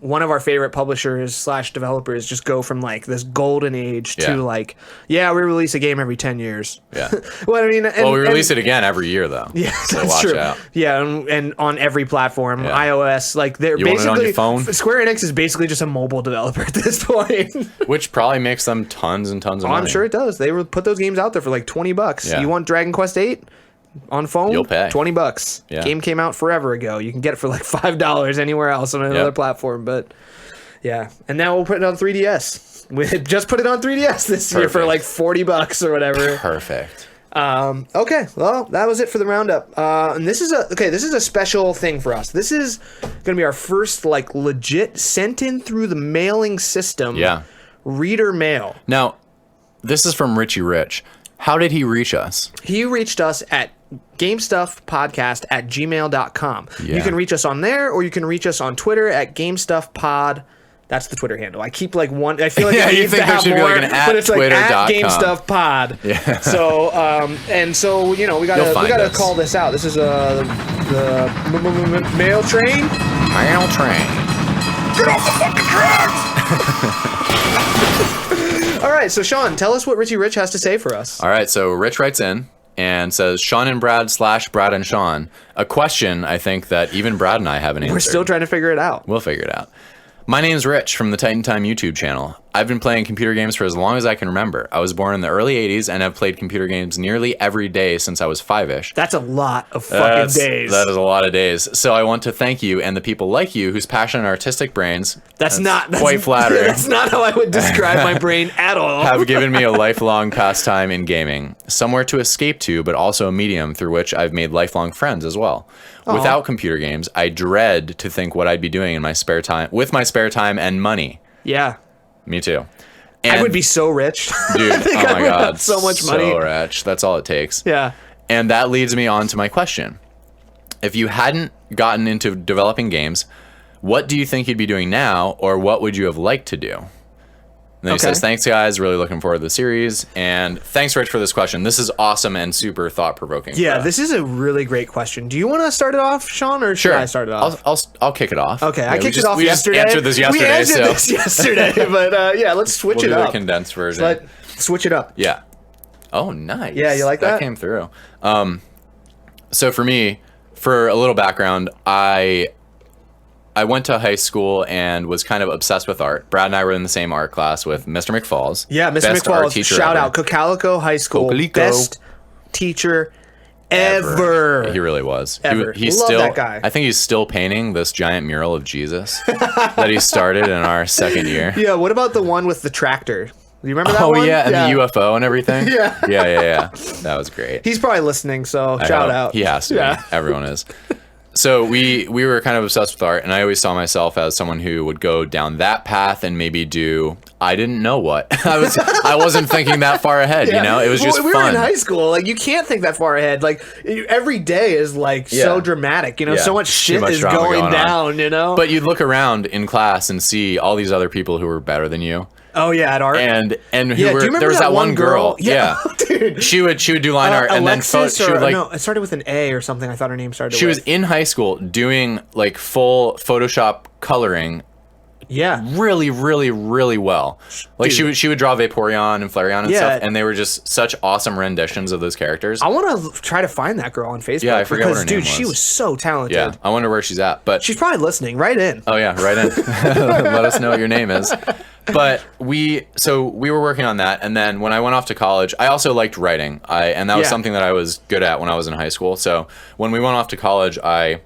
one of our favorite publishers / developers just go from like this golden age to like, we release a game every 10 years. Yeah. Well, I mean, we release it again every year though. Yeah, so that's watch true. out. Yeah, and on every platform, iOS, like they're you basically want it on your phone? Square Enix is basically just a mobile developer at this point. Which probably makes them tons and tons of money. I'm sure it does. They put those games out there for like $20. Yeah. You want Dragon Quest 8? On phone, you'll pay $20. Yeah. Game came out forever ago. You can get it for like $5 anywhere else on another platform. But yeah, and now we'll put it on 3DS. We just put it on 3DS this year for like $40 or whatever. Perfect. Okay, well, that was it for the roundup. And this is a special thing for us. This is gonna be our first like legit sent in through the mailing system. Yeah. Reader mail. Now, this is from Richie Rich. How did he reach us? He reached us at gamestuffpodcast@gmail.com. Yeah. You can reach us on there, or you can reach us on Twitter at gamestuffpod. That's the Twitter handle. I keep like one. I feel like it needs to have should more, be like an but it's like at @twitter.com. GameStuffPod. Yeah. So we gotta call this out. This is the mail train. Mail train. Get off the fucking tracks! All right, so Sean, tell us what Richie Rich has to say for us. All right, so Rich writes in and says, Sean and Brad / Brad and Sean. A question I think that even Brad and I haven't answered. We're still trying to figure it out. We'll figure it out. My name's Rich from the Titan Time YouTube channel. I've been playing computer games for as long as I can remember. I was born in the early 80s and have played computer games nearly every day since I was 5-ish. That's a lot of fucking days. That is a lot of days. So I want to thank you and the people like you whose passionate artistic brains, that's quite flattering. That's not how I would describe my brain at all. have given me a lifelong pastime in gaming. Somewhere to escape to, but also a medium through which I've made lifelong friends as well. Without computer games, I dread to think what I'd be doing in my spare time, with my spare time and money. Yeah. Me too. And I would be so rich. Dude, I think oh I my would God. have so much money. So rich. That's all it takes. Yeah. And that leads me on to my question. If you hadn't gotten into developing games, what do you think you'd be doing now, or what would you have liked to do? And then he says, thanks, guys. Really looking forward to the series. And thanks, Rich, for this question. This is awesome and super thought-provoking. Yeah, this is a really great question. Do you want to start it off, Sean, or should I start it off? I'll kick it off. Okay, I kicked it off yesterday. We just answered this yesterday. We answered this yesterday, but let's switch it We'll do up. a condensed version. Let's switch it up. Yeah. Oh, nice. Yeah, you like that? That came through. So for me, for a little background, I went to high school and was kind of obsessed with art. Brad and I were in the same art class with Mr. McFalls. Yeah, Mr. Best art McFalls. teacher Shout ever. out. Cocalico High School. Cocalico. Best teacher ever. He really was. Ever. He's Love still, that guy. I think he's still painting this giant mural of Jesus that he started in our second year. Yeah, what about the one with the tractor? Do you remember that one? Oh, yeah, and the UFO and everything? Yeah. Yeah. That was great. He's probably listening, so I shout know. out. He has to. Yeah. Be. Everyone is. So we were kind of obsessed with art, and I always saw myself as someone who would go down that path and maybe do I didn't know what. I wasn't thinking that far ahead, you know? It was just we fun. were in high school. Like, you can't think that far ahead. Like, every day is, like, so dramatic. You know, so much shit much is drama going going on. down, you know? But you'd look around in class and see all these other people who were better than you. Oh yeah, at art. And do you remember there was that one girl. Yeah, dude. She would do line art, and then she would like. No, it started with an A or something. I thought her name started. She was in high school doing like full Photoshop coloring. Yeah, really, really, really well. Like she would draw Vaporeon and Flareon and stuff, and they were just such awesome renditions of those characters. I want to try to find that girl on Facebook. Yeah, I forget what her name was. Dude, she was so talented. Yeah, I wonder where she's at, but she's probably listening. Right in. Oh yeah, right in. Let us know what your name is. But we were working on that, and then when I went off to college, I also liked writing. And that was something that I was good at when I was in high school. So when we went off to college, I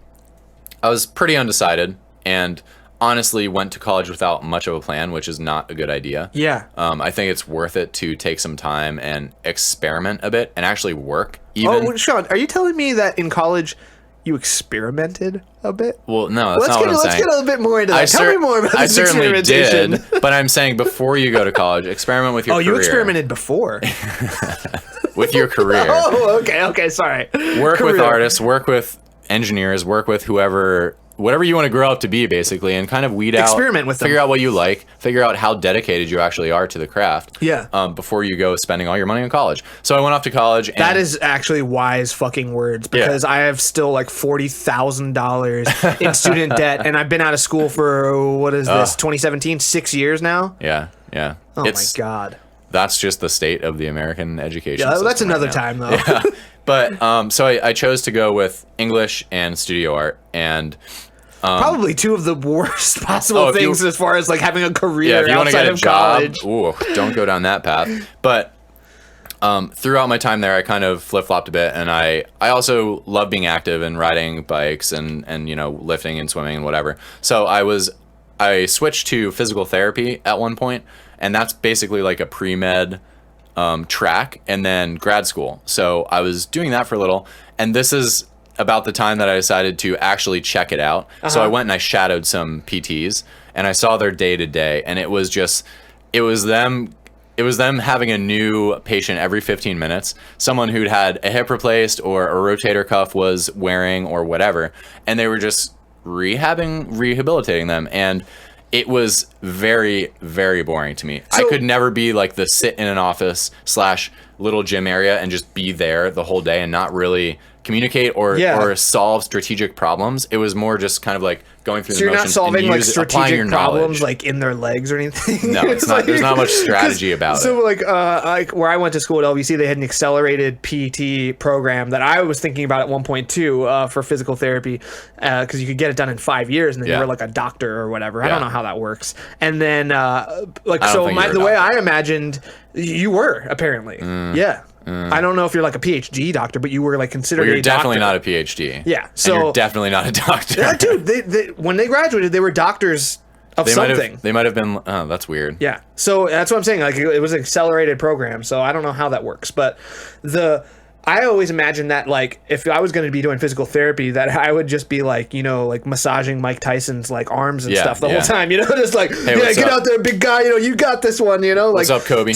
was pretty undecided, and honestly went to college without much of a plan, which is not a good idea. Yeah. I think it's worth it to take some time and experiment a bit and actually work. Even. Sean, are you telling me that in college you experimented a bit? Well, no, that's not what I'm saying. Let's get a little bit more into that. Tell me more about this experimentation. I certainly did, but I'm saying before you go to college, experiment with your career. Oh, you experimented before. With your career. Oh, okay, sorry. Work with artists, work with engineers, work with whatever you want to grow up to be, basically, and kind of weed out, experiment with them. Figure out what you like, figure out how dedicated you actually are to the craft. Yeah. Before you go spending all your money in college. So I went off to college. And that is actually wise fucking words, because I have still like $40,000 in student debt, and I've been out of school for what is this? 2017, 6 years now. Yeah. Oh my god. That's just the state of the American education system. That's another time though. Yeah. But so I chose to go with English and studio art, and probably two of the worst possible things as far as like having a career if you outside of college. Ooh, don't go down that path. But throughout my time there, I kind of flip-flopped a bit, and I also love being active and riding bikes and lifting and swimming and whatever. So I switched to physical therapy at one point, and that's basically like a pre-med track and then grad school. So I was doing that for a little, and this is about the time that I decided to actually check it out. So I went and I shadowed some PTs, and I saw their day-to-day, and it was them having a new patient every 15 minutes, someone who'd had a hip replaced or a rotator cuff was wearing or whatever, and they were just rehabilitating them. And it was very, very boring to me. I could never be like the sit in an office / little gym area and just be there the whole day and not really communicate or solve strategic problems. It was more just kind of like going through the motions. So you're not solving like applying your strategic problems knowledge. like in their legs or anything? No, it's not. like, there's not much strategy about it. So like where I went to school at LVC, they had an accelerated PT program that I was thinking about at one point too, for physical therapy, because you could get it done in 5 years, and then you were like a doctor or whatever. I don't know how that works. And then the way I imagined you were apparently, I don't know if you're like a PhD doctor, but you were like considered. Well, you're a definitely doctor. not a PhD. Yeah, so and you're definitely not a doctor. Yeah, dude. They when they graduated, they were doctors of something. They might have been. Oh, that's weird. Yeah, so that's what I'm saying. Like it was an accelerated program, so I don't know how that works. But I always imagined that like if I was going to be doing physical therapy, that I would just be like like massaging Mike Tyson's like arms and stuff the whole time. Just like get out there, big guy. You got this one. Like what's up, Kobe?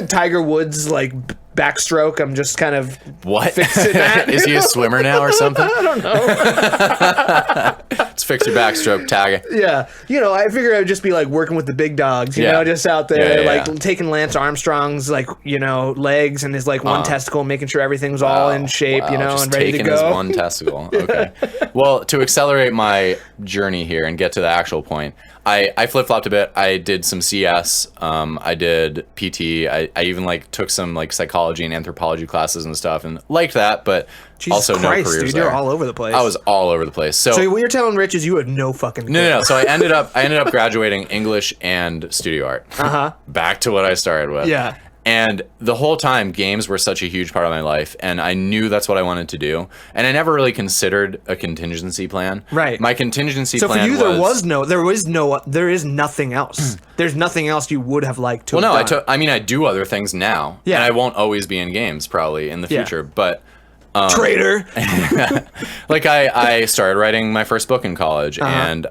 Tiger Woods like backstroke. I'm just kind of fixing that. Is he a swimmer now or something? I don't know. Let's fix your backstroke, Tiger. Yeah, I figured I would just be like working with the big dogs, just out there taking Lance Armstrong's like legs and his like one testicle, making sure everything's all in shape, just and ready to go. His one testicle. Okay. Well, to accelerate my journey here and get to the actual point, I flip-flopped a bit. I did some CS. I did PT. I even like took some like psychology and anthropology classes and stuff, and liked that, but Jesus also Christ, no careers dude, there. you're all over the place. I was all over the place. So what you're telling Rich is you had no fucking clue. No. So I ended up graduating English and studio art. Back to what I started with. Yeah. And the whole time, games were such a huge part of my life, and I knew that's what I wanted to do. And I never really considered a contingency plan. Right. My contingency plan was... So for you, there is nothing else. There's nothing else you would have liked to have done. I do other things now. Yeah. And I won't always be in games, probably, in the future. But... Traitor! Like, I started writing my first book in college, and...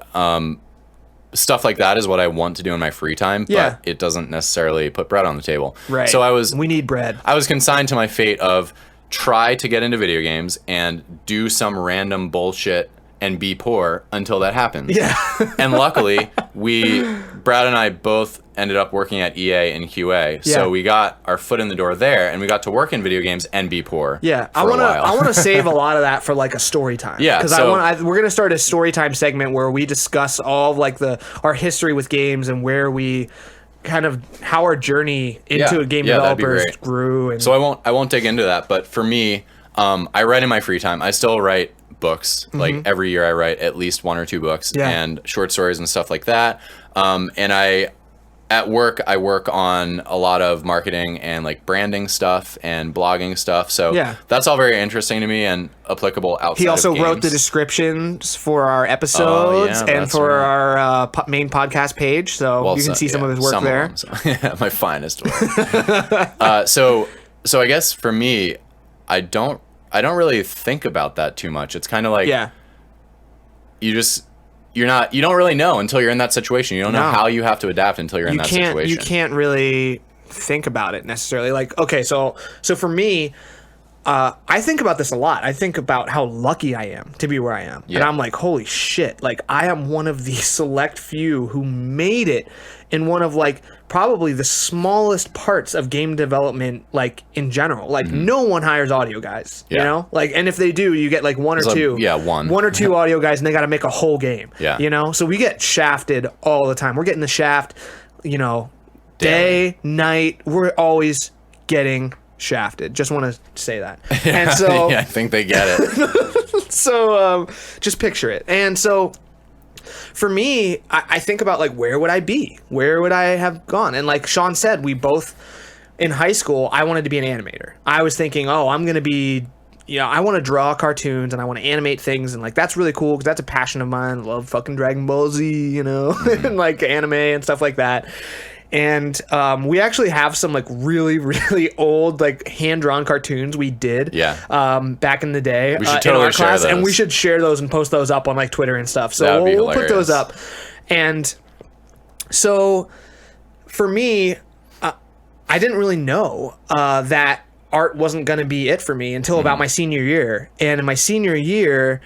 stuff like that is what I want to do in my free time, but it doesn't necessarily put bread on the table. Right. So we need bread. I was consigned to my fate of try to get into video games and do some random bullshit and be poor until that happens. Yeah. And luckily, Brad and I both ended up working at EA and QA. Yeah. So we got our foot in the door there, and we got to work in video games and be poor. Yeah, I want to save a lot of that for like a story time. Yeah, because we're gonna start a story time segment where we discuss all of like our history with games and where we kind of how our journey into game developers grew. And so I won't dig into that, but for me, I write in my free time. I still write books. Like every year I write at least 1 or 2 books and short stories and stuff like that. And at work, I work on a lot of marketing and like branding stuff and blogging stuff. So that's all very interesting to me and applicable outside of games. He also wrote the descriptions for our episodes and for our main podcast page. So you can see some of his work there. Yeah, my finest work. So I guess for me, I don't really think about that too much. It's kind of like you don't really know until you're in that situation. You don't know how you have to adapt until you're in that situation. You can't really think about it necessarily. Like, okay, so for me, I think about this a lot. I think about how lucky I am to be where I am. And I'm like, holy shit. Like, I am one of the select few who made it in one of like probably the smallest parts of game development, like in general. Like no one hires audio guys, you know? Like, and if they do, you get like one or two audio guys, and they got to make a whole game. You know? So we get shafted all the time. We're getting the shaft, you know, day, night. We're always getting shafted. Just want to say that. And so I think they get it. So just picture it. And so for me, I think about like, where would I be? Where would I have gone? And like Sean said, we both in high school, I wanted to be an animator. I was thinking, I'm going to be, I want to draw cartoons and I want to animate things. And like, that's really cool because that's a passion of mine. I love fucking Dragon Ball Z, and like anime and stuff like that. And we actually have some like really, really old like hand-drawn cartoons we did back in the day we should totally in our share class. those. And we should share those and post those up on like Twitter and stuff. So we'll put those up. And so for me, I didn't really know that art wasn't going to be it for me until about my senior year. And in my senior year,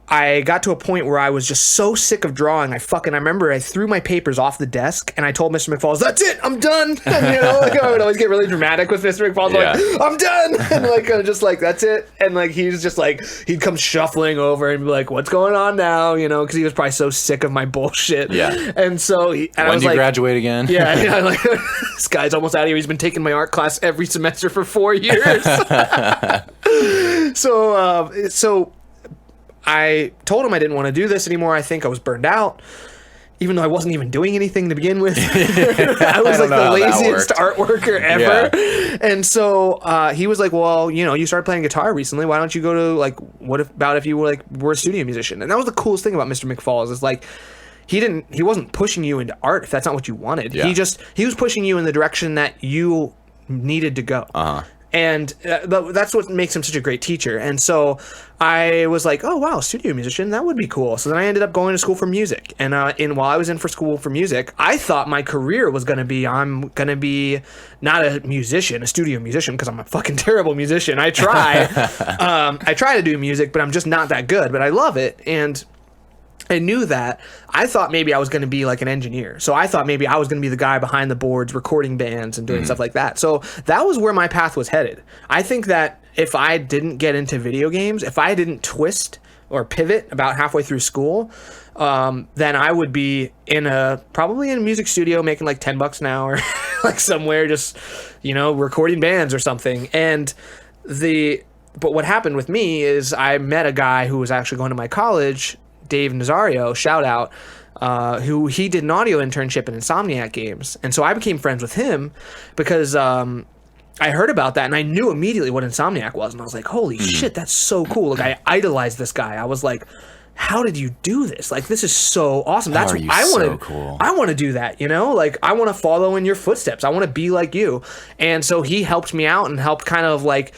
I got to a point where I was just so sick of drawing. I remember I threw my papers off the desk and I told Mr. McFalls, "That's it, I'm done." And, like I would always get really dramatic with Mr. McFalls, like, "I'm done," and like just like, "That's it." And like he was just like, he'd come shuffling over and be like, "What's going on now?" Because he was probably so sick of my bullshit. And so when do you graduate again? Like this guy's almost out of here. He's been taking my art class every semester for 4 years. So I told him I didn't want to do this anymore. I think I was burned out, even though I wasn't even doing anything to begin with. I was like the laziest art worker ever. And so he was like, "Well, you started playing guitar recently. Why don't you go to like, what if you were a studio musician?" And that was the coolest thing about Mr. McFalls is like, he wasn't pushing you into art if that's not what you wanted. He was pushing you in the direction that you needed to go. And that's what makes him such a great teacher. And so I was like, "Oh, wow, studio musician, that would be cool." So then I ended up going to school for music. And while I was in for school for music, I thought my career was going to be, I'm going to be not a musician, a studio musician, because I'm a fucking terrible musician. I try. I try to do music, but I'm just not that good. But I love it. And I knew that. I thought maybe I was going to be like an engineer. So I thought maybe I was going to be the guy behind the boards recording bands and doing stuff like that. So that was where my path was headed. I think that if I didn't get into video games, if I didn't twist or pivot about halfway through school, then I would be probably in a music studio making like $10 an hour, like somewhere just, recording bands or something. But what happened with me is I met a guy who was actually going to my college, Dave Nazario, shout out, who he did an audio internship in Insomniac Games. And so I became friends with him because I heard about that and I knew immediately what Insomniac was. And I was like, holy shit, that's so cool. Like, I idolized this guy. I was like, how did you do this? Like, this is so awesome. That's what I want to cool. I want to do that, like I want to follow in your footsteps. I want to be like you. And so he helped me out and helped kind of like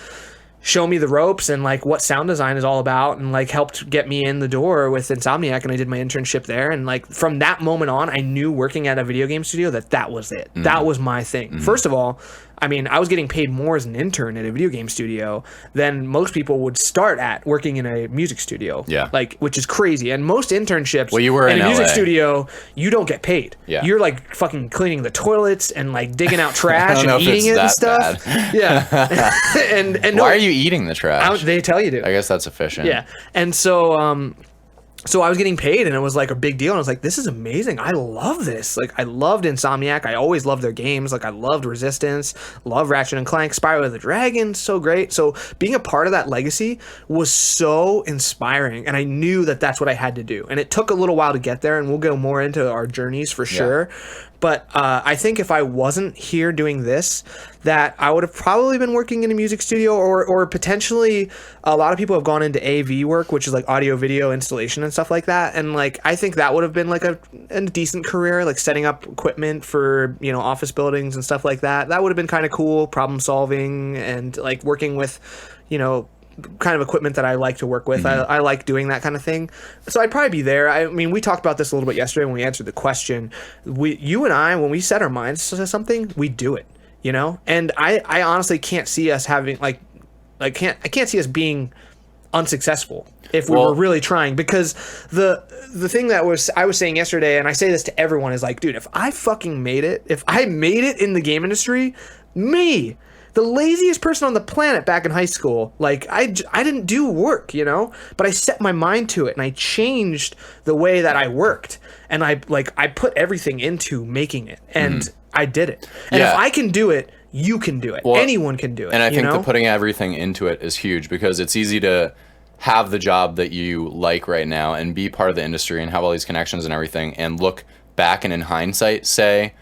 show me the ropes and like what sound design is all about, and like helped get me in the door with Insomniac, and I did my internship there. And like from that moment on, I knew working at a video game studio that was it. That was my thing. First of all, I mean, I was getting paid more as an intern at a video game studio than most people would start at working in a music studio. Yeah. Like, which is crazy. And most internships Well, you were in in a music LA. studio, you don't get paid. Yeah. You're like fucking cleaning the toilets and like digging out trash know and if eating it's it and that stuff. bad. Yeah. and no, Why are you eating the trash? they tell you to. I guess that's efficient. Yeah. And so so I was getting paid and it was like a big deal. And I was like, this is amazing. I love this. Like, I loved Insomniac. I always loved their games. Like, I loved Resistance, love Ratchet and Clank, Spyro the Dragon. So great. So being a part of that legacy was so inspiring. And I knew that that's what I had to do. And it took a little while to get there. And we'll go more into our journeys for sure. But I think if I wasn't here doing this, that I would have probably been working in a music studio, or potentially a lot of people have gone into AV work, which is like audio video installation and stuff like that. And like, I think that would have been like a decent career, like setting up equipment for, you know, office buildings and stuff like that. That would have been kind of cool, problem solving and like working with, you know, kind of equipment that I like to work with. I like doing that kind of thing. So I'd probably be there. I mean, we talked about this a little bit yesterday when we answered the question. You and I, when we set our minds to something, we do it, you know? And I honestly can't see us having I can't see us being unsuccessful if we were really trying, because the thing that I was saying yesterday, and I say this to everyone, is like, dude, if I fucking made it, if I made it in the game industry, the laziest person on the planet back in high school, like I didn't do work, you know, but I set my mind to it and I changed the way that I worked, and I put everything into making it, and I did it. And if I can do it, you can do it. Well, anyone can do it. And I think that putting everything into it is huge, because it's easy to have the job that you like right now and be part of the industry and have all these connections and everything, and look back and in hindsight say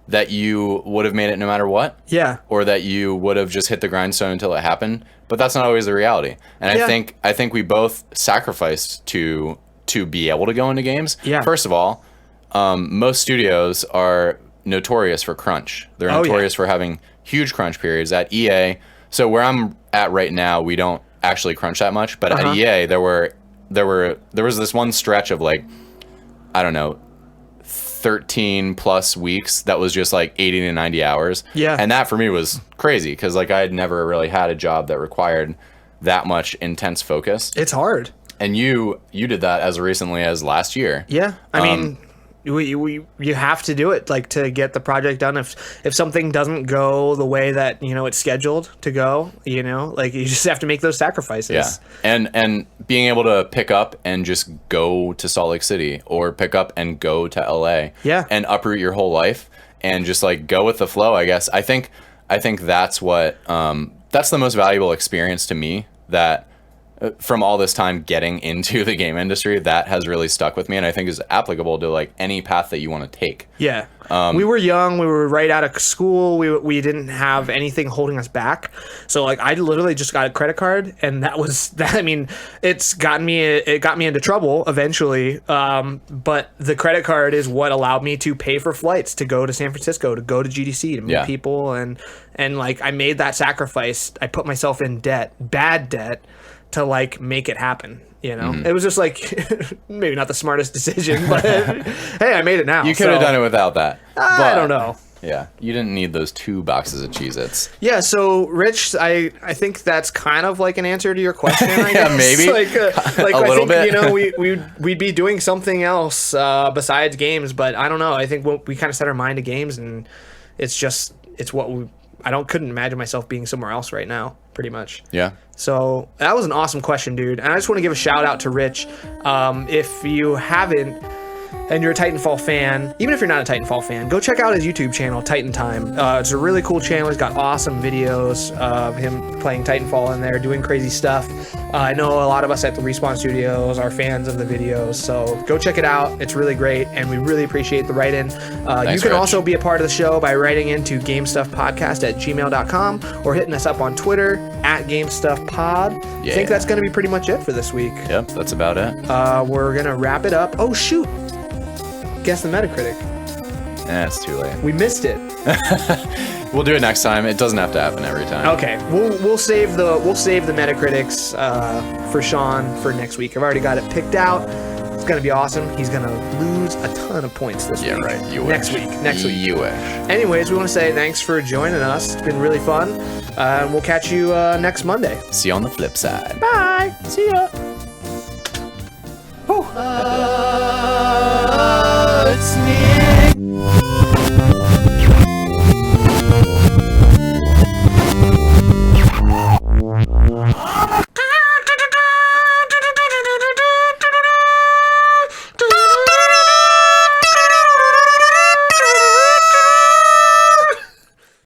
that you would have made it no matter what. Yeah. Or that you would have just hit the grindstone until it happened. But that's not always the reality. And I think we both sacrificed to be able to go into games. Yeah. First of all, most studios are notorious for crunch. They're notorious for having huge crunch periods. At EA, so where I'm at right now, we don't actually crunch that much. But at EA, there was this one stretch of like, I don't know, 13 plus weeks that was just like 80 to 90 hours. Yeah. And that for me was crazy, because like I had never really had a job that required that much intense focus. It's hard. And you did that as recently as last year. Yeah. I mean, you have to do it, like, to get the project done. If something doesn't go the way that, you know, it's scheduled to go, you know, like, you just have to make those sacrifices. Yeah. And being able to pick up and just go to Salt Lake City, or pick up and go to LA. Yeah. And uproot your whole life and just like go with the flow, I guess. I think that's what that's the most valuable experience to me, that from all this time getting into the game industry, that has really stuck with me, and I think is applicable to like any path that you want to take. Yeah. We were young. We were right out of school. We didn't have anything holding us back. So like, I literally just got a credit card, and that was that. I mean, it got me into trouble eventually. But the credit card is what allowed me to pay for flights to go to San Francisco, to go to GDC, to meet people, and like, I made that sacrifice. I put myself in debt, bad debt, to like make it happen, you know. It was just like maybe not the smartest decision, but hey, I made it now. You could have done it without that. I don't know. Yeah, you didn't need those 2 boxes of Cheez-Its. Yeah, so Rich, I think that's kind of like an answer to your question. I guess. Maybe like a I little think, bit. You know, we'd be doing something else besides games, but I don't know. I think we kind of set our mind to games, and it's what I couldn't imagine myself being somewhere else right now, pretty much. Yeah. So that was an awesome question, dude. And I just want to give a shout out to Rich. If you haven't, and you're a Titanfall fan, even if you're not a Titanfall fan, go check out his YouTube channel, Titan Time. It's a really cool channel. He's got awesome videos of him playing Titanfall in there, doing crazy stuff. I know a lot of us at the Respawn Studios are fans of the videos, so go check it out. It's really great, and we really appreciate the write-in. You can also be a part of the show by writing into GameStuffPodcast@gmail.com, or hitting us up on Twitter @GameStuffPod. I think that's going to be pretty much it for this week. Yep, that's about it. We're going to wrap it up. Oh, shoot. Guess the Metacritic. It's too late. We missed it. We'll do it next time. It doesn't have to happen every time. Okay, we'll save the Metacritics for Sean for next week. I've already got it picked out. It's going to be awesome. He's going to lose a ton of points this week. Yeah, right. You Next wish. week. Next week. You wish. Anyways, we want to say thanks for joining us. It's been really fun. And we'll catch you next Monday. See you on the flip side. Bye. See ya. It's near.